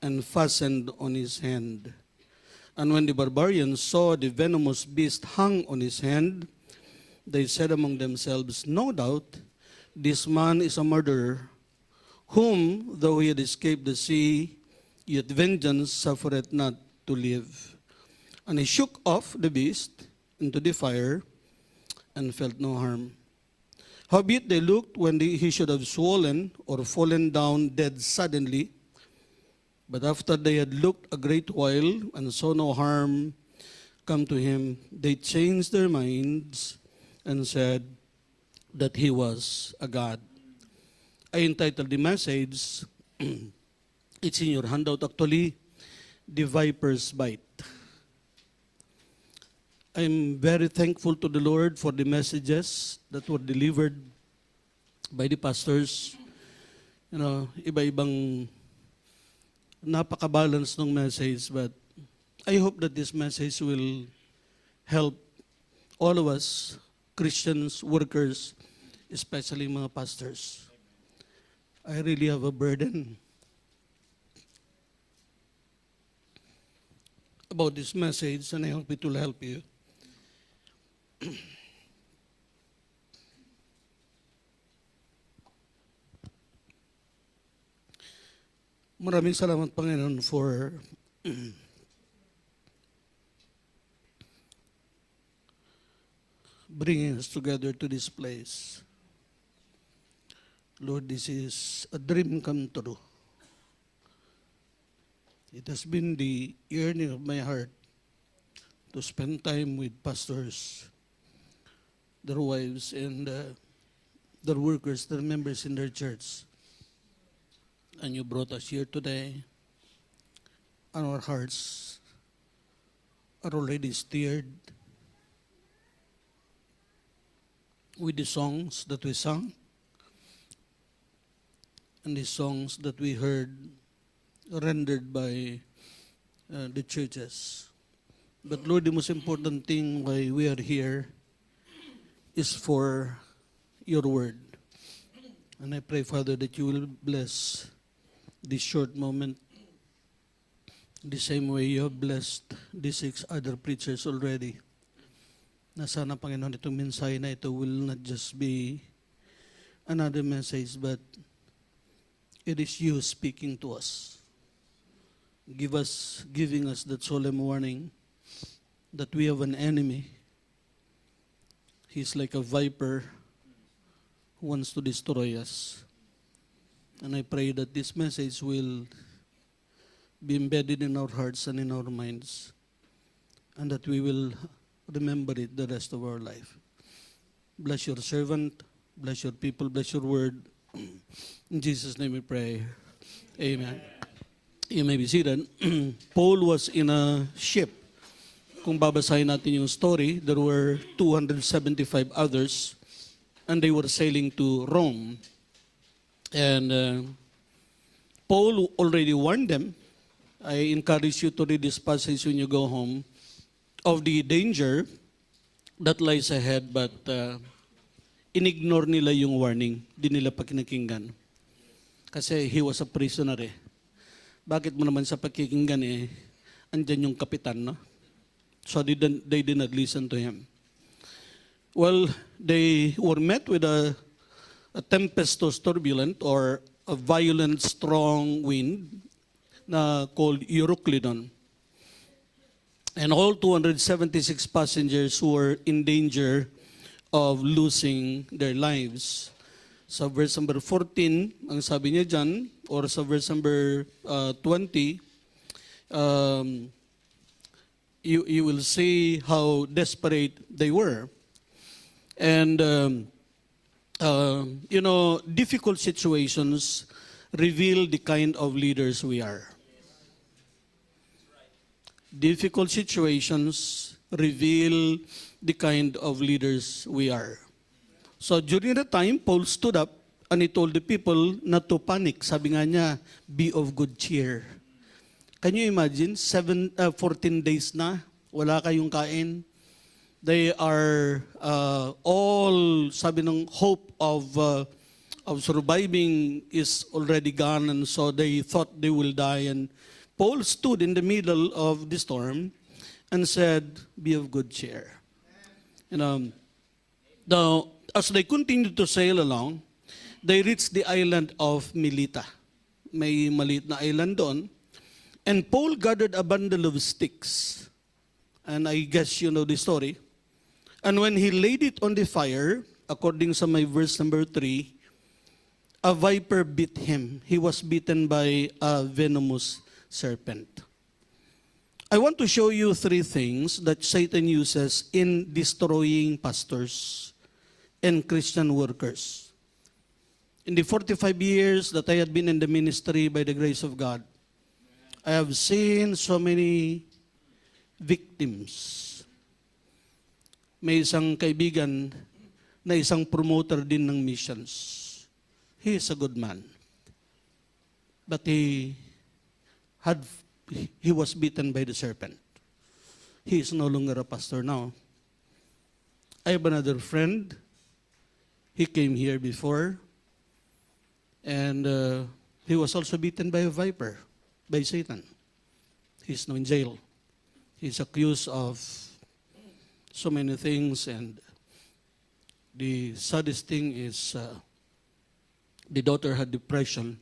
and fastened on his hand. And when the barbarians saw the venomous beast hung on his hand, they said among themselves, "No doubt this man is a murderer, whom, though he had escaped the sea, yet vengeance suffereth not to live." And he shook off the beast into the fire and felt no harm. Howbeit they looked when he should have swollen or fallen down dead suddenly. But after they had looked a great while and saw no harm come to him, they changed their minds and said that he was a god. I entitled the message, it's in your handout actually, The Viper's Bite. I'm very thankful to the Lord for the messages that were delivered by the pastors. You know, iba-ibang napaka-balance ng message, but I hope that this message will help all of us, Christians, workers, especially mga pastors. I really have a burden about this message, and I hope it will help you. Maraming salamat, Panginoon, for bringing us together to this place. Lord, this is a dream come true. It has been the yearning of my heart to spend time with pastors, their wives, and their workers, their members in their church. And you brought us here today, and our hearts are already stirred with the songs that we sang and the songs that we heard rendered by the churches. But Lord, the most important thing why we are here is for your word. And I pray, Father, that you will bless this short moment the same way you have blessed the 6 other preachers already. Na sana, Panginoon, itong mensahe na ito will not just be another message, but it is you speaking to us. Giving us that solemn warning that we have an enemy. He's like a viper who wants to destroy us. And I pray that this message will be embedded in our hearts and in our minds, and that we will remember it the rest of our life. Bless your servant, bless your people, bless your word. In Jesus' name we pray. Amen. You may be seated. Paul was in a ship. Kung babasahin natin yung story, there were 275 others, and they were sailing to Rome. And Paul already warned them. I encourage you to read this passage when you go home of the danger that lies ahead, but inignore nila yung warning. Di nila pakinakinggan. Kasi he was a prisoner eh. Bakit mo naman sa pakikinggan eh, andyan yung kapitan, no? So they did not listen to him. Well, they were met with a tempestuous turbulent or a violent strong wind na called Euroclydon. And all 276 passengers were in danger of losing their lives. Sa verse number 14, ang sabi niya dyan, or sa verse number 20, you will see how desperate they were. And, difficult situations reveal the kind of leaders we are. Difficult situations reveal the kind of leaders we are. So during the time, Paul stood up and he told the people not to panic. Sabi nga niya, be of good cheer. Can you imagine, 14 days na, wala kayong kain. They are all, sabi ng hope of surviving is already gone, and so they thought they will die. And Paul stood in the middle of the storm and said, be of good cheer. As they continued to sail along, they reached the island of Melita. May maliit na island doon. And Paul gathered a bundle of sticks. And I guess you know the story. And when he laid it on the fire, according to my verse number 3, a viper bit him. He was bitten by a venomous serpent. I want to show you 3 things that Satan uses in destroying pastors and Christian workers. In the 45 years that I had been in the ministry by the grace of God, I have seen so many victims. May isang kaibigan na isang promoter din ng missions. He is a good man. But he was bitten by the serpent. He is no longer a pastor now. I have another friend. He came here before. And he was also bitten by a viper, by Satan. He's now in jail. He's accused of so many things, and the saddest thing is the daughter had depression,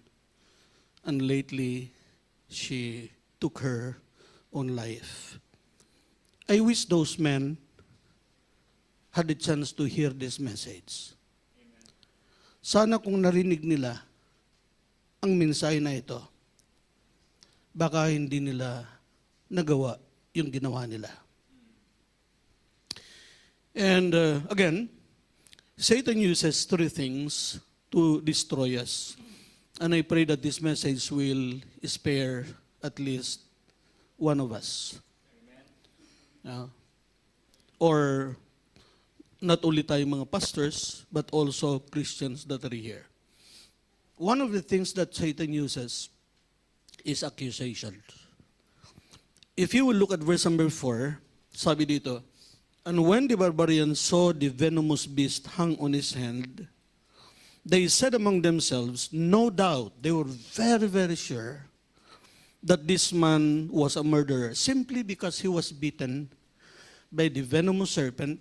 and lately she took her own life. I wish those men had the chance to hear this message. Sana kung narinig nila ang mensahe na ito, baka hindi nila nagawa yung ginawa nila. And again, Satan uses 3 things to destroy us. And I pray that this message will spare at least one of us. Or not only tayong mga pastors, but also Christians that are here. One of the things that Satan uses is accusation. If you will look at verse number 4, sabi dito, and when the barbarians saw the venomous beast hung on his hand, they said among themselves, no doubt, they were very, very sure that this man was a murderer. Simply because he was bitten by the venomous serpent,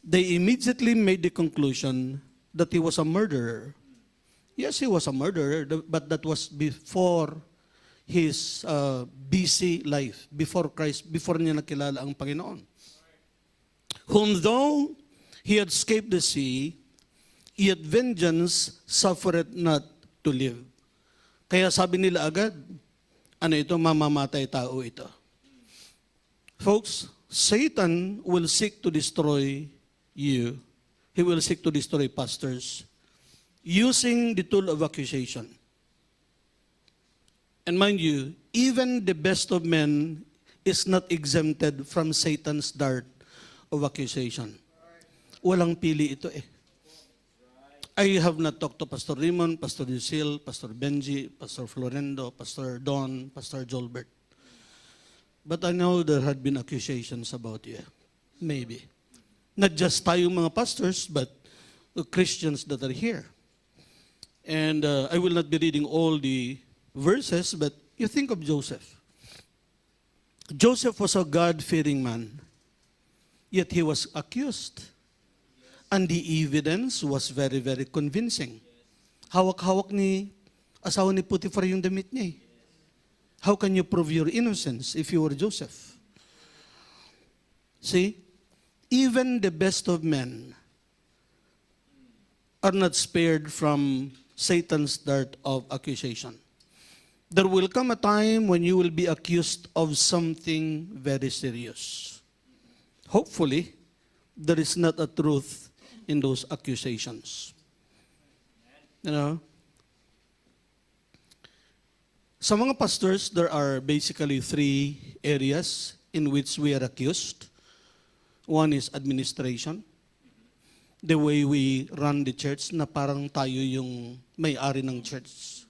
they immediately made the conclusion that he was a murderer. Yes, he was a murderer, but that was before his busy life, before Christ, before niya nakilala ang Panginoon. Whom though he had escaped the sea, yet vengeance suffered not to live. Kaya sabi nila agad, ano ito, mamamatay tao ito. Folks, Satan will seek to destroy you. He will seek to destroy pastors using the tool of accusation. And mind you, even the best of men is not exempted from Satan's dart of accusation. Walang pili ito eh. I have not talked to Pastor Raymond, Pastor Lucille, Pastor Benji, Pastor Florendo, Pastor Don, Pastor Jolbert. But I know there had been accusations about you. Maybe. Not just tayong mga pastors, but the Christians that are here. And I will not be reading all the verses, but you think of Joseph. Joseph was a God-fearing man, yet he was accused. And the evidence was very, very convincing. Hawak-hawak ni asawa ni Potiphar yung damit niya eh. How can you prove your innocence if you were Joseph? See, even the best of men are not spared from Satan's dart of accusation. There will come a time when you will be accused of something very serious. Hopefully, there is not a truth in those accusations. You know? Sa mga pastors, there are basically 3 areas in which we are accused. One is administration. The way we run the church, na parang tayo yung may-ari ng church.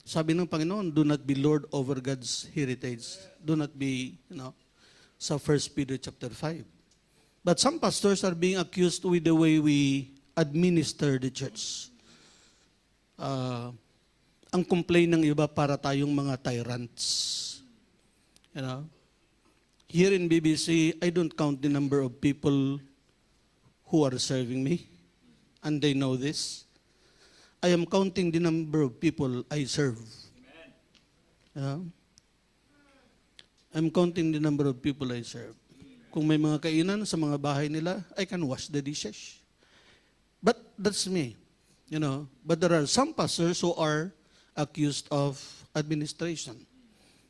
Sabi ng Panginoon, do not be Lord over God's heritage. Do not be, sa 1 Peter chapter 5. But some pastors are being accused with the way we administer the church. Ang complaint ng iba para tayong mga tyrants. Here in BBC, I don't count the number of people who are serving me, and they know this. I am counting the number of people I serve. I'm counting the number of people I serve. Kung may mga kainan sa mga bahay nila, I can wash the dishes. But that's me. But there are some pastors who are accused of administration,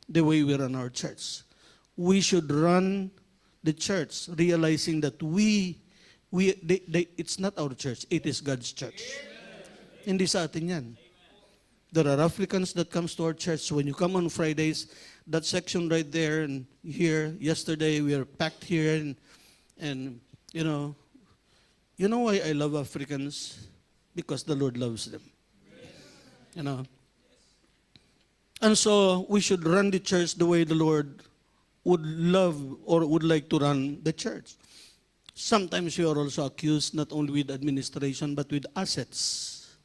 the way we run our church. We should run the church realizing that it's not our church, it is God's church. Hindi sa atin yan. There are Africans that comes to our church. When you come on Fridays, that section right there and here, yesterday we are packed here and you know why I love Africans? Because the Lord loves them. And so we should run the church the way the Lord would love or would like to run the church. Sometimes you are also accused not only with administration but with assets.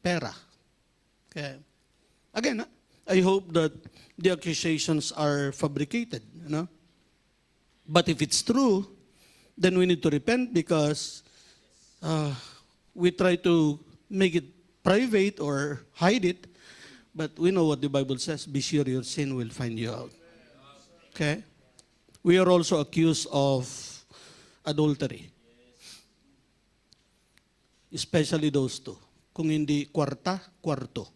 Pera. Okay. Again, I hope that the accusations are fabricated. But if it's true, then we need to repent because we try to make it private or hide it. But we know what the Bible says, be sure your sin will find you out. Okay? We are also accused of adultery. Especially those two. Kung hindi kwarta, kwarto.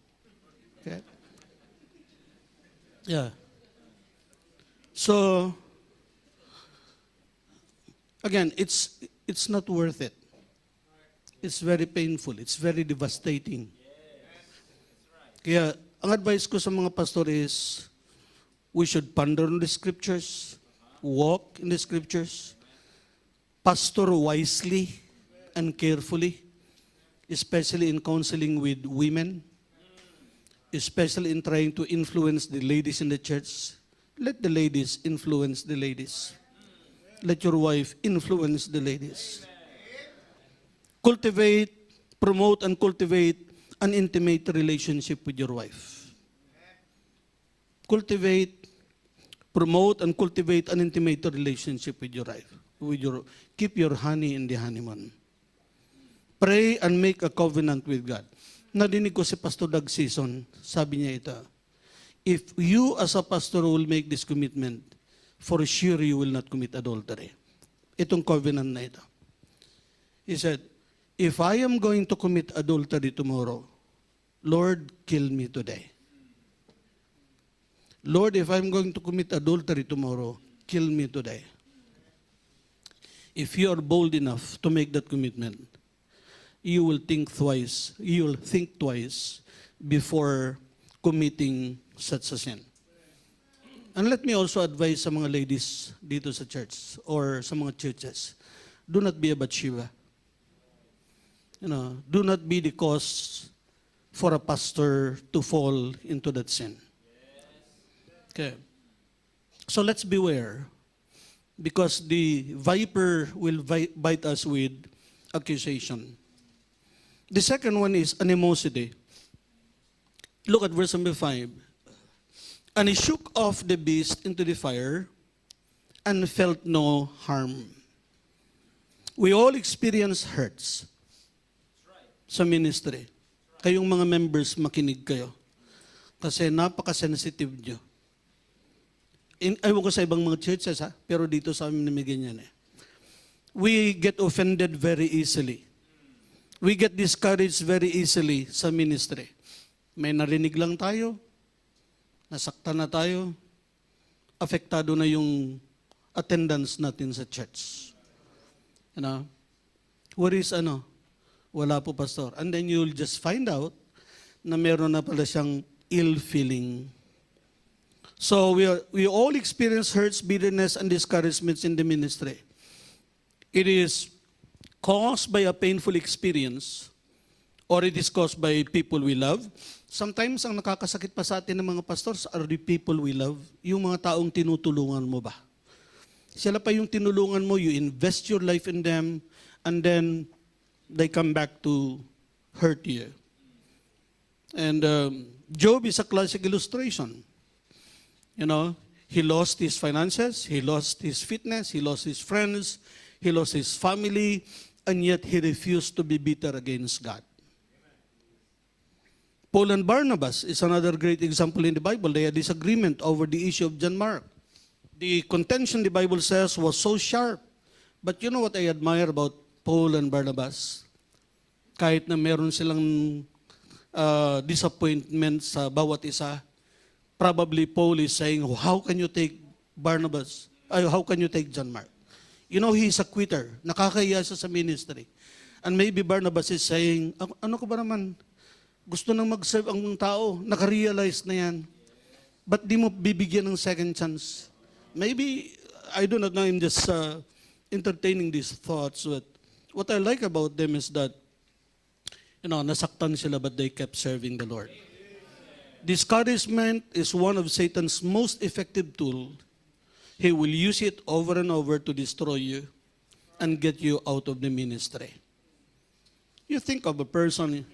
Okay? Yeah. So, again, it's not worth it. It's very painful. It's very devastating. Kaya, ang advice ko sa mga pastor is, we should ponder on the scriptures, walk in the scriptures, pastor wisely and carefully, especially in counseling with women, especially in trying to influence the ladies in the church. Let the ladies influence the ladies. Let your wife influence the ladies. Cultivate, promote, and cultivate an intimate relationship with your wife. Cultivate, promote, and cultivate an intimate relationship with your wife. Keep your honey in the honeymoon. Pray and make a covenant with God. Nadinig ko si Pastor Doug Season, sabi niya ito, if you as a pastor will make this commitment, for sure you will not commit adultery. Itong covenant na ito. He said, if I am going to commit adultery tomorrow, Lord, kill me today. Lord, if I'm going to commit adultery tomorrow, kill me today. If you are bold enough to make that commitment, you will think twice before committing such a sin. And let me also advise sa mga ladies dito sa church or sa mga churches, do not be a Bathsheba. Do not be the cause for a pastor to fall into that sin. Okay. So let's beware because the viper will bite us with accusation. The second one is animosity. Look at verse number 5. And he shook off the beast into the fire and felt no harm. We all experience hurts sa ministry. Kayong mga members, makinig kayo. Kasi napaka-sensitive nyo. Ewan ko sa ibang mga churches ha, pero dito sa amin namigyan yan eh. We get offended very easily. We get discouraged very easily sa ministry. May narinig lang tayo, nasaktan na tayo, apektado na yung attendance natin sa church. You know? What is wala po, pastor. And then you'll just find out na meron na pala siyang ill feeling. So we all experience hurts, bitterness, and discouragements in the ministry. It is caused by a painful experience or it is caused by people we love. Sometimes ang nakakasakit pa sa atin ng mga pastors are the people we love, yung mga taong tinutulungan mo ba. Sila pa yung tinulungan mo, you invest your life in them, and then they come back to hurt you. And Job is a classic illustration. You know, he lost his finances, he lost his fitness, he lost his friends, he lost his family, and yet he refused to be bitter against God. Paul and Barnabas is another great example in the Bible. They had disagreement over the issue of John Mark. The contention, the Bible says, was so sharp. But you know what I admire about Paul and Barnabas? Kahit na meron silang disappointment sa bawat isa, probably Paul is saying, how can you take Barnabas? How can you take John Mark? You know, he's a quitter. Nakakahiya siya sa ministry. And maybe Barnabas is saying, ano ko ba naman? Gusto nang mag-serve ang tao. Nakarealize na yan. Ba't di mo bibigyan ng second chance? Maybe, I do not know, I'm just entertaining these thoughts. But what I like about them is that, you know, nasaktan sila but they kept serving the Lord. Discouragement is one of Satan's most effective tools. He will use it over and over to destroy you and get you out of the ministry. You think of a person,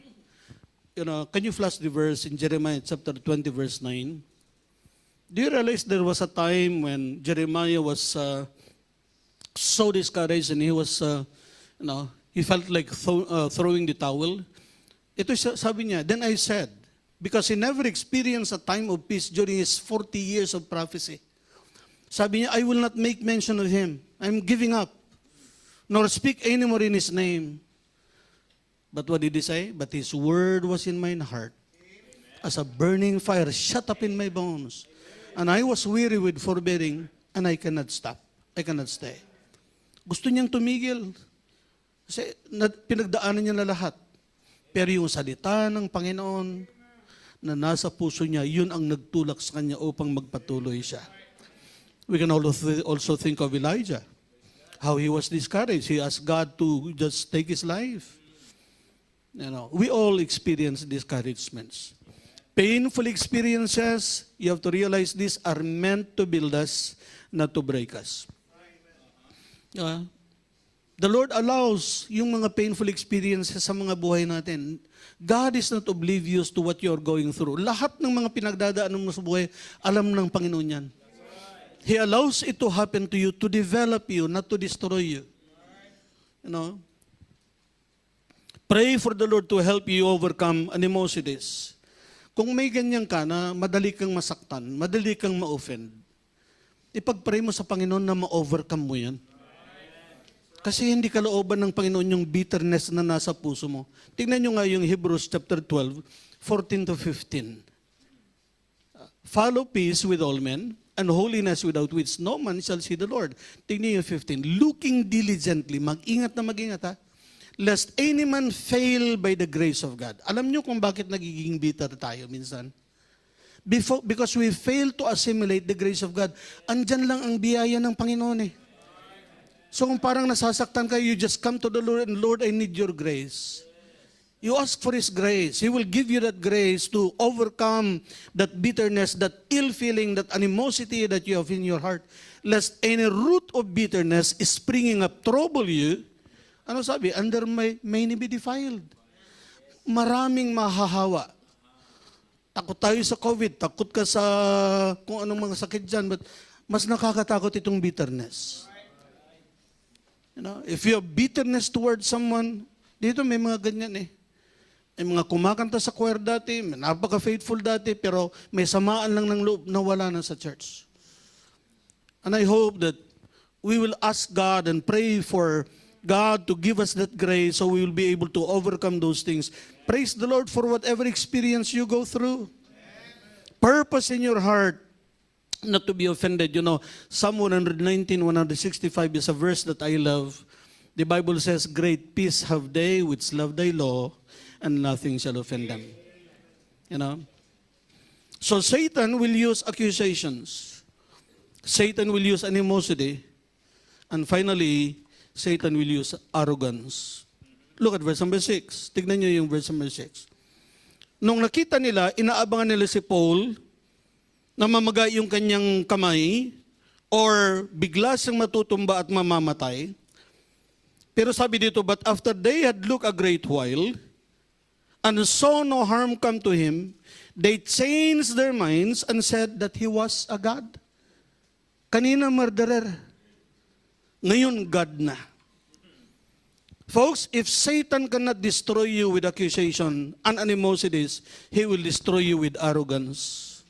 you know, can you flash the verse in Jeremiah chapter 20, verse 9? Do you realize there was a time when Jeremiah was so discouraged and he was, you know, he felt like throwing the towel? Ito sabi niya, then I said, because he never experienced a time of peace during his 40 years of prophecy. Sabi niya, I will not make mention of him. I'm giving up, nor speak anymore in his name. But what did he say? But his word was in mine heart, as a burning fire shut up in my bones. And I was weary with forbearing, and I cannot stop. I cannot stay. Gusto niyang tumigil. Kasi pinagdaanan niya na lahat. Pero yung salita ng Panginoon na nasa puso niya, yun ang nagtulak sa kanya upang magpatuloy siya. We can also think of Elijah, how he was discouraged. He asked God to just take his life. You know, we all experience discouragements. Painful experiences, you have to realize these are meant to build us, not to break us. The Lord allows yung mga painful experiences sa mga buhay natin. God is not oblivious to what you're going through. Lahat ng mga pinagdadaanan mo sa buhay, alam ng Panginoon yan. He allows it to happen to you, to develop you, not to destroy you. You know? Pray for the Lord to help you overcome animosities. Kung may ganyan ka na madali kang masaktan, madali kang ma-offend, ipag-pray mo sa Panginoon na ma-overcome mo yan. Kasi hindi kalooban ng Panginoon yung bitterness na nasa puso mo. Tingnan nyo nga yung Hebrews chapter 12, 14 to 15. Follow peace with all men, and holiness without which no man shall see the Lord. Tingnan yung 15. Looking diligently, mag-ingat na mag-ingat ha, lest any man fail by the grace of God. Alam nyo kung bakit nagiging bitter tayo minsan? Because we fail to assimilate the grace of God. Andyan lang ang biyaya ng Panginoon eh. So kung parang nasasaktan kayo, you just come to the Lord and, Lord, I need your grace. You ask for His grace. He will give you that grace to overcome that bitterness, that ill feeling, that animosity that you have in your heart. Lest any root of bitterness is springing up trouble you. Ano sabi? Under may be defiled. Maraming mahahawa. Takot tayo sa COVID. Takot ka sa kung anong mga sakit dyan. But mas nakakatakot itong bitterness. You know, if you have bitterness towards someone, dito may mga ganyan eh. Ay mga kumakanta sa choir dati, napaka-faithful dati, pero may samaan lang ng loob na wala na sa church. And I hope that we will ask God and pray for God to give us that grace so we will be able to overcome those things. Praise the Lord for whatever experience you go through. Purpose in your heart not to be offended. You know, Psalm 119, 165 is a verse that I love. The Bible says, great peace have they which love thy law, and nothing shall offend them. You know? So Satan will use accusations. Satan will use animosity. And finally, Satan will use arrogance. Look at verse number 6. Tignan niyo yung verse number 6. Nung nakita nila, inaabangan nila si Paul na mamagay yung kanyang kamay or bigla siyang matutumba at mamamatay. Pero sabi dito, but after they had looked a great while and saw no harm come to him, they changed their minds and said that he was a god. Kanina murderer. Ngayon God na. Folks, if Satan cannot destroy you with accusation and animosities, he will destroy you with arrogance.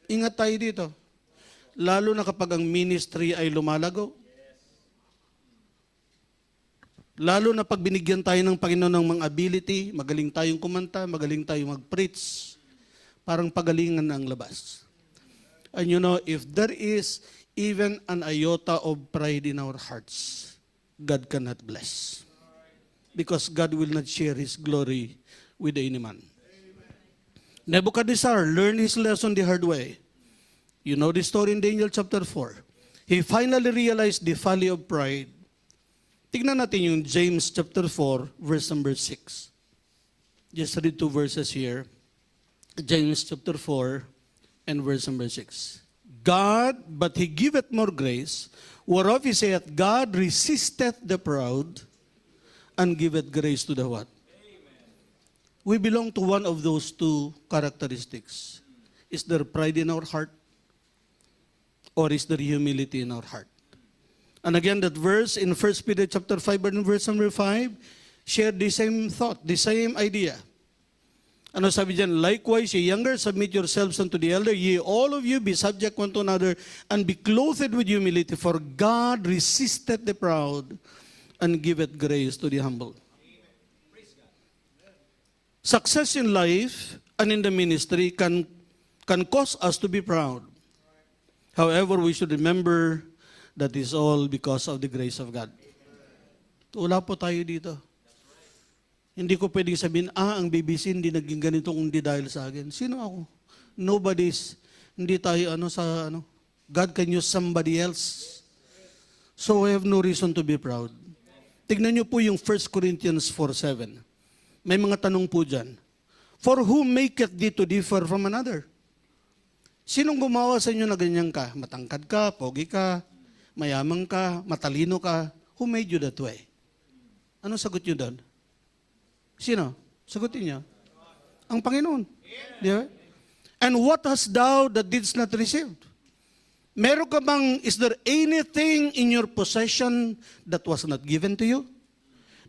Ingat tayo dito. Lalo na kapag ang ministry ay lumalago. Lalo na pag binigyan tayo ng Panginoon ng mga ability, magaling tayong kumanta, magaling tayong mag-preach, parang pagalingan na ang labas. And you know, if there is even an iota of pride in our hearts, God cannot bless. Because God will not share His glory with any man. Nebuchadnezzar learned his lesson the hard way. You know the story in Daniel chapter 4. He finally realized the folly of pride. Tignan natin yung James chapter 4, verse number 6. Just read 2 verses here. James chapter 4 and verse number 6. God, but He giveth more grace, whereof He saith, God resisteth the proud, and giveth grace to the what? We belong to one of those two characteristics. Is there pride in our heart? Or is there humility in our heart? And again, that verse in 1 Peter chapter 5 and verse number 5 share the same thought, the same idea. Ano sabi dyan? Likewise, ye younger, submit yourselves unto the elder. Ye all of you be subject one to another, and be clothed with humility. For God resisteth the proud, and giveth grace to the humble. Success in life and in the ministry can cause us to be proud. However, we should remember that is all because of the grace of God. Wala po tayo dito. Hindi ko pwedeng sabihin, ang BBC hindi naging ganito kung hindi dahil sa akin. Sino ako? Nobody's. Hindi tayo God can use somebody else. So we have no reason to be proud. Tignan niyo po yung 1 Corinthians 4:7. May mga tanong po dyan. For who maketh thee to differ from another? Sinong gumawa sa inyo na ganyan ka? Matangkad ka, pogi ka, mayamang ka, matalino ka. Who made you that way? Ano sagot niyo doon? Sino? Sagutin niyo. Ang Panginoon. Di ba? And what hast thou that didst not receive? Meron ka bang, is there anything in your possession that was not given to you?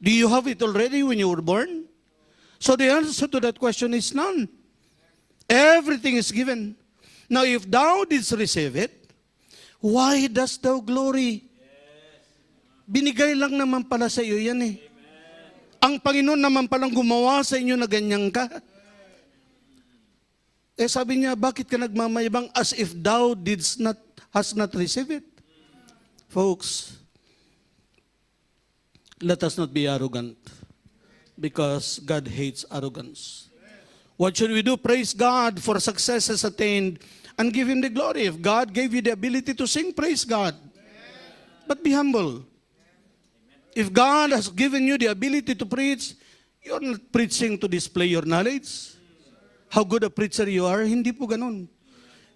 Do you have it already when you were born? So the answer to that question is none. Everything is given. Now if thou didst receive it, why dost thou glory? Binigay lang naman pala sa iyo yan eh. Ang Panginoon naman palang gumawa sa inyo na ganyan ka. Eh sabi niya, bakit ka nagmamayabang as if thou hast not received it? Folks, let us not be arrogant because God hates arrogance. What should we do? Praise God for successes attained and give Him the glory. If God gave you the ability to sing, praise God. But be humble. If God has given you the ability to preach, you're not preaching to display your knowledge. How good a preacher you are, hindi po ganun.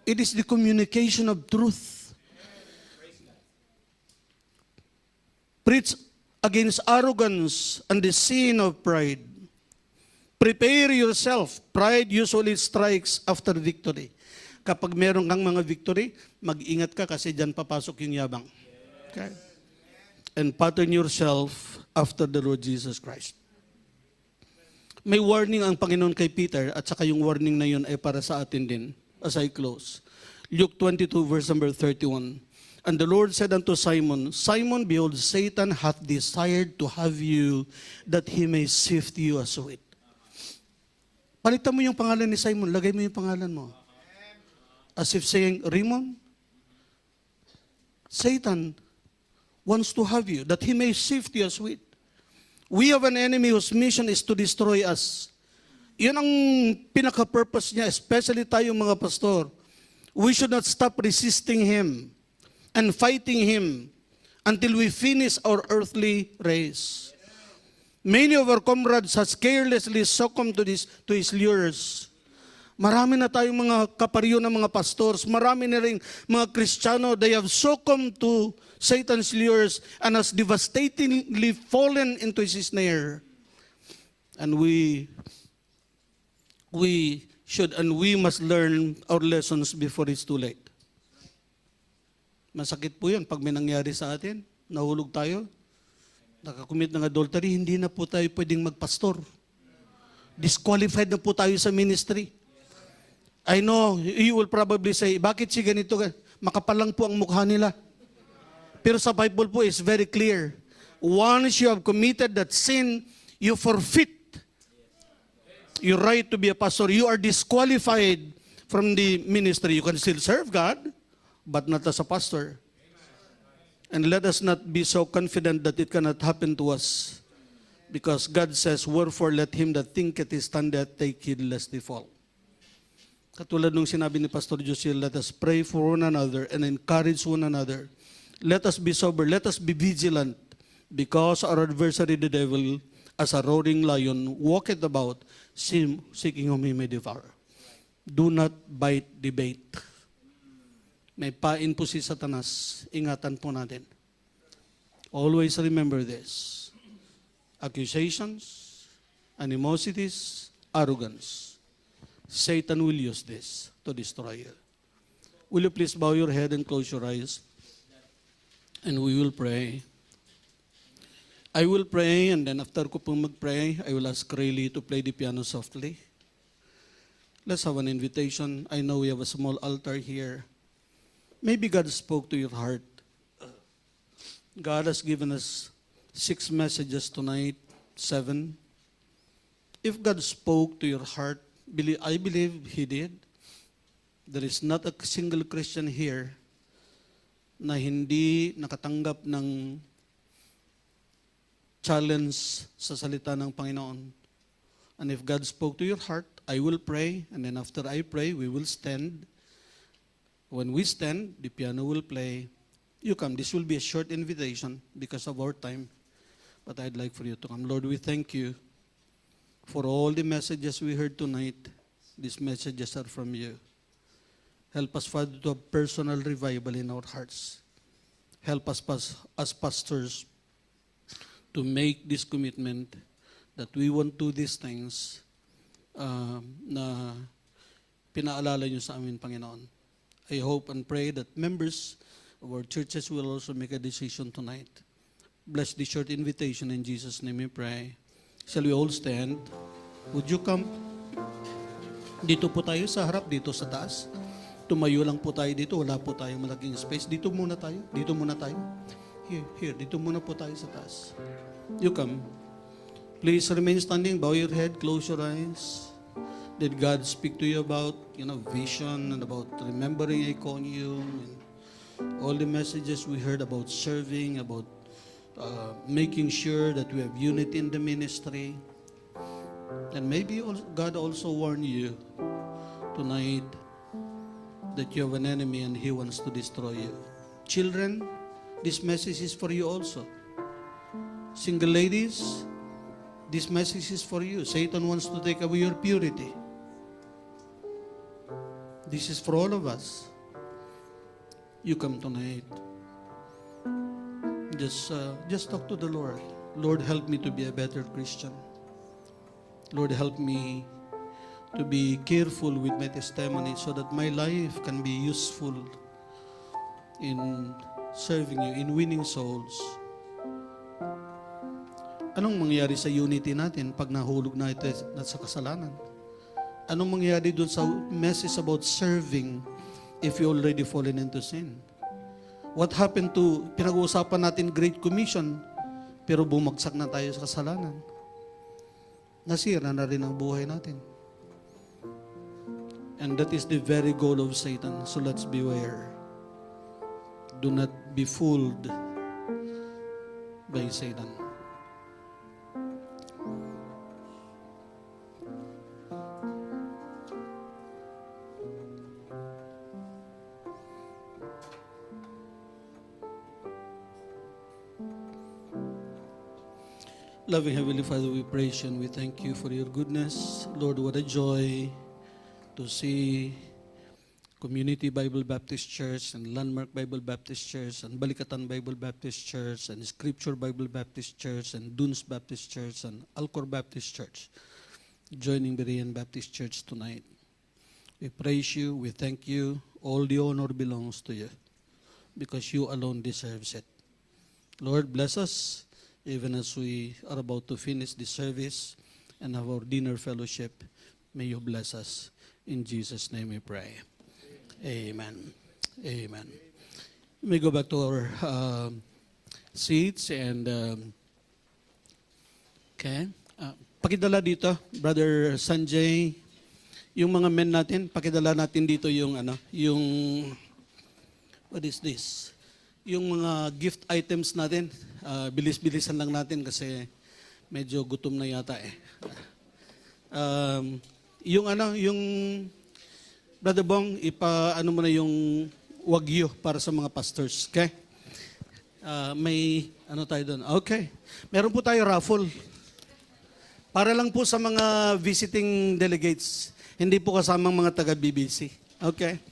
It is the communication of truth. Preach against arrogance and the sin of pride. Prepare yourself. Pride usually strikes after victory. Kapag meron kang mga victory, mag-ingat ka kasi dyan papasok yung yabang. Okay? And pattern yourself after the Lord Jesus Christ. May warning ang Panginoon kay Peter at saka yung warning na yun ay para sa atin din as I close. Luke 22 verse number 31. And the Lord said unto Simon, Simon, behold, Satan hath desired to have you that he may sift you as wheat. Palitan mo yung pangalan ni Simon, lagay mo yung pangalan mo. As if saying, Raymond, Satan wants to have you that he may sift you as wheat. We have an enemy whose mission is to destroy us. Yun ang pinaka-purpose niya, especially tayong mga pastor. We should not stop resisting him and fighting him until we finish our earthly race. Many of our comrades has carelessly succumbed to his lures. Marami na tayong mga kaparyo ng mga pastors, marami na rin mga Kristiyano, they have succumbed to Satan's lures and has devastatingly fallen into his snare. And we should and we must learn our lessons before it's too late. Masakit po yun pag may nangyari sa atin, nahulog tayo, nakakumit ng adultery, hindi na po tayo pwedeng magpastor. Disqualified na po tayo sa ministry. I know, you will probably say, bakit si ganito? Makapalang po ang mukha nila. Pero sa Bible po is very clear. Once you have committed that sin, you forfeit your right to be a pastor. You are disqualified from the ministry. You can still serve God, but not as a pastor. And let us not be so confident that it cannot happen to us. Because God says, wherefore let him that thinketh he standeth take heed lest he fall. Katulad nung sinabi ni Pastor Josie, let us pray for one another and encourage one another. Let us be sober, let us be vigilant, because our adversary the devil, as a roaring lion, walketh about, seeking whom he may devour. Do not bite the bait. May pain po si Satanas, ingatan po natin. Always remember this. Accusations, animosities, arrogance. Satan will use this to destroy you. Will you please bow your head and close your eyes? And we will pray. I will pray, and then after ko po mag-pray, I will ask Rayleigh to play the piano softly. Let's have an invitation. I know we have a small altar here. Maybe God spoke to your heart. God has given us 6 messages tonight, 7. If God spoke to your heart, I believe He did. There is not a single Christian here na hindi nakatanggap ng challenge sa salita ng Panginoon. And if God spoke to your heart, I will pray, and then after I pray, we will stand. When we stand, the piano will play. You come. This will be a short invitation because of our time. But I'd like for you to come. Lord, we thank you for all the messages we heard tonight. These messages are from you. Help us, Father, to have personal revival in our hearts. Help us as pastors to make this commitment that we won't do these things na pinaalala nyo sa amin, Panginoon. I hope and pray that members of our churches will also make a decision tonight. Bless this short invitation. In Jesus' name we pray. Shall we all stand? Would you come? Dito po tayo sa harap, dito sa taas. Tumayo lang po tayo dito. Wala po tayong malaking space. Dito muna tayo. Dito muna tayo. Here. Dito muna po tayo sa taas. You come. Please remain standing. Bow your head. Close your eyes. Did God speak to you about, vision and about remembering Iconium and all the messages we heard about serving, about making sure that we have unity in the ministry? And maybe God also warned you tonight that you have an enemy and he wants to destroy you. Children, this message is for you also. Single ladies, this message is for you. Satan wants to take away your purity. This is for all of us. You come tonight. Just talk to the Lord. Lord, help me to be a better Christian. Lord, help me to be careful with my testimony so that my life can be useful in serving you, in winning souls. Anong mangyayari sa unity natin pag nahulog na ito sa kasalanan? Anong mangyayari doon sa message about serving if you already fallen into sin? What happened to, pinag-uusapan natin Great Commission, pero bumagsak na tayo sa kasalanan. Nasira na rin ang buhay natin. And that is the very goal of Satan. So let's beware. Do not be fooled by Satan. Loving Heavenly Father, we praise you and we thank you for your goodness. Lord, what a joy to see Community Bible Baptist Church and Landmark Bible Baptist Church and Balikatan Bible Baptist Church and Scripture Bible Baptist Church and Dunes Baptist Church and Alcor Baptist Church joining Berean Baptist Church tonight. We praise you, we thank you. All the honor belongs to you because you alone deserves it. Lord, bless us even as we are about to finish this service and have our dinner fellowship. May you bless us. In Jesus' name we pray. Amen. Amen. We may go back to our seats and okay. Pakidala dito, Brother Sanjay, yung mga men natin, pakidala natin dito yung what is this? Yung mga gift items natin, bilis-bilisan lang natin kasi medyo gutom na yata eh. Yung Brother Bong, ipa-ano mo na yung wagyu para sa mga pastors, okay? May ano tayo doon? Okay. Meron po tayo raffle. Para lang po sa mga visiting delegates, hindi po kasamang mga taga-BBC. Okay?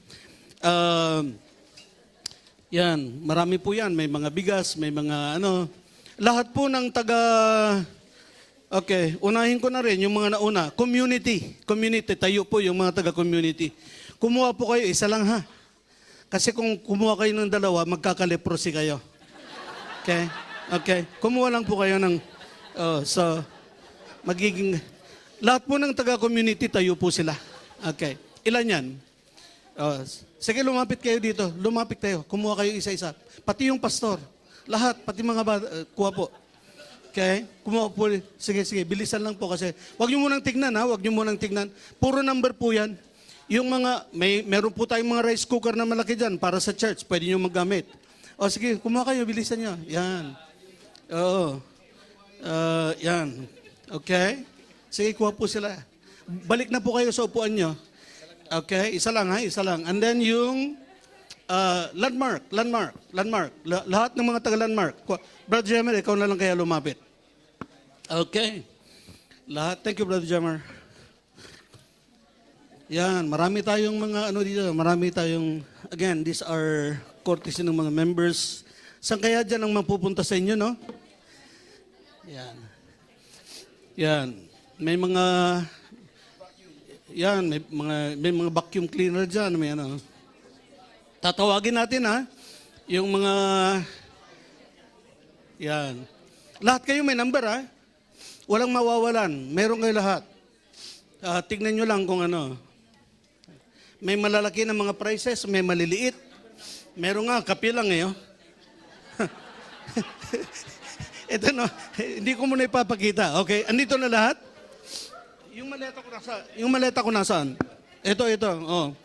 Yan, marami po yan. May mga bigas, may mga ano. Lahat po ng okay, unahin ko na rin yung mga nauna. Community, tayo po yung mga taga-community. Kumuha po kayo, isa lang ha. Kasi kung kumuha kayo ng dalawa, magkakaleprosi kayo. Okay? Okay. Kumuha lang po kayo ng, magiging, lahat po ng taga-community, tayo po sila. Okay. Ilan yan? Sige, lumapit kayo dito. Lumapit kayo. Kumuha kayo isa-isa. Pati yung pastor. Lahat, pati mga kuha po. Okay? Kumuha po. Sige, bilisan lang po kasi. Huwag niyo munang tignan ha. Huwag niyo munang tignan. Puro number po yan. Yung mga, meron po tayong mga rice cooker na malaki dyan para sa church. Pwede niyo maggamit. O sige, kumuha kayo. Bilisan niyo. Yan. Oo. Yan. Okay? Sige, kuha po sila. Balik na po kayo sa upuan niyo. Okay, isa lang ha, isa lang. And then yung landmark. Lahat ng mga taga-landmark. Brother Jammer, ikaw na lang kaya lumapit. Okay. Lahat. Thank you, Brother Jammer. Yan, marami tayong mga ano dito. Marami tayong, again, these are courtesy ng mga members. Saan kaya dyan ang mapupunta sa inyo, no? Yan. Yan. May mga... Yan, may mga vacuum cleaner dyan. May ano. Tatawagin natin ha. Yung mga... Yan. Lahat kayo may number ha. Walang mawawalan. Meron kayo lahat. Tignan nyo lang kung ano. May malalaki na mga prices, may maliliit. Meron nga, kape lang eh. Oh. Ito no, hindi ko muna ipapakita. Okay, andito na lahat. Yung maleta ko nasaan? Ito. Oh.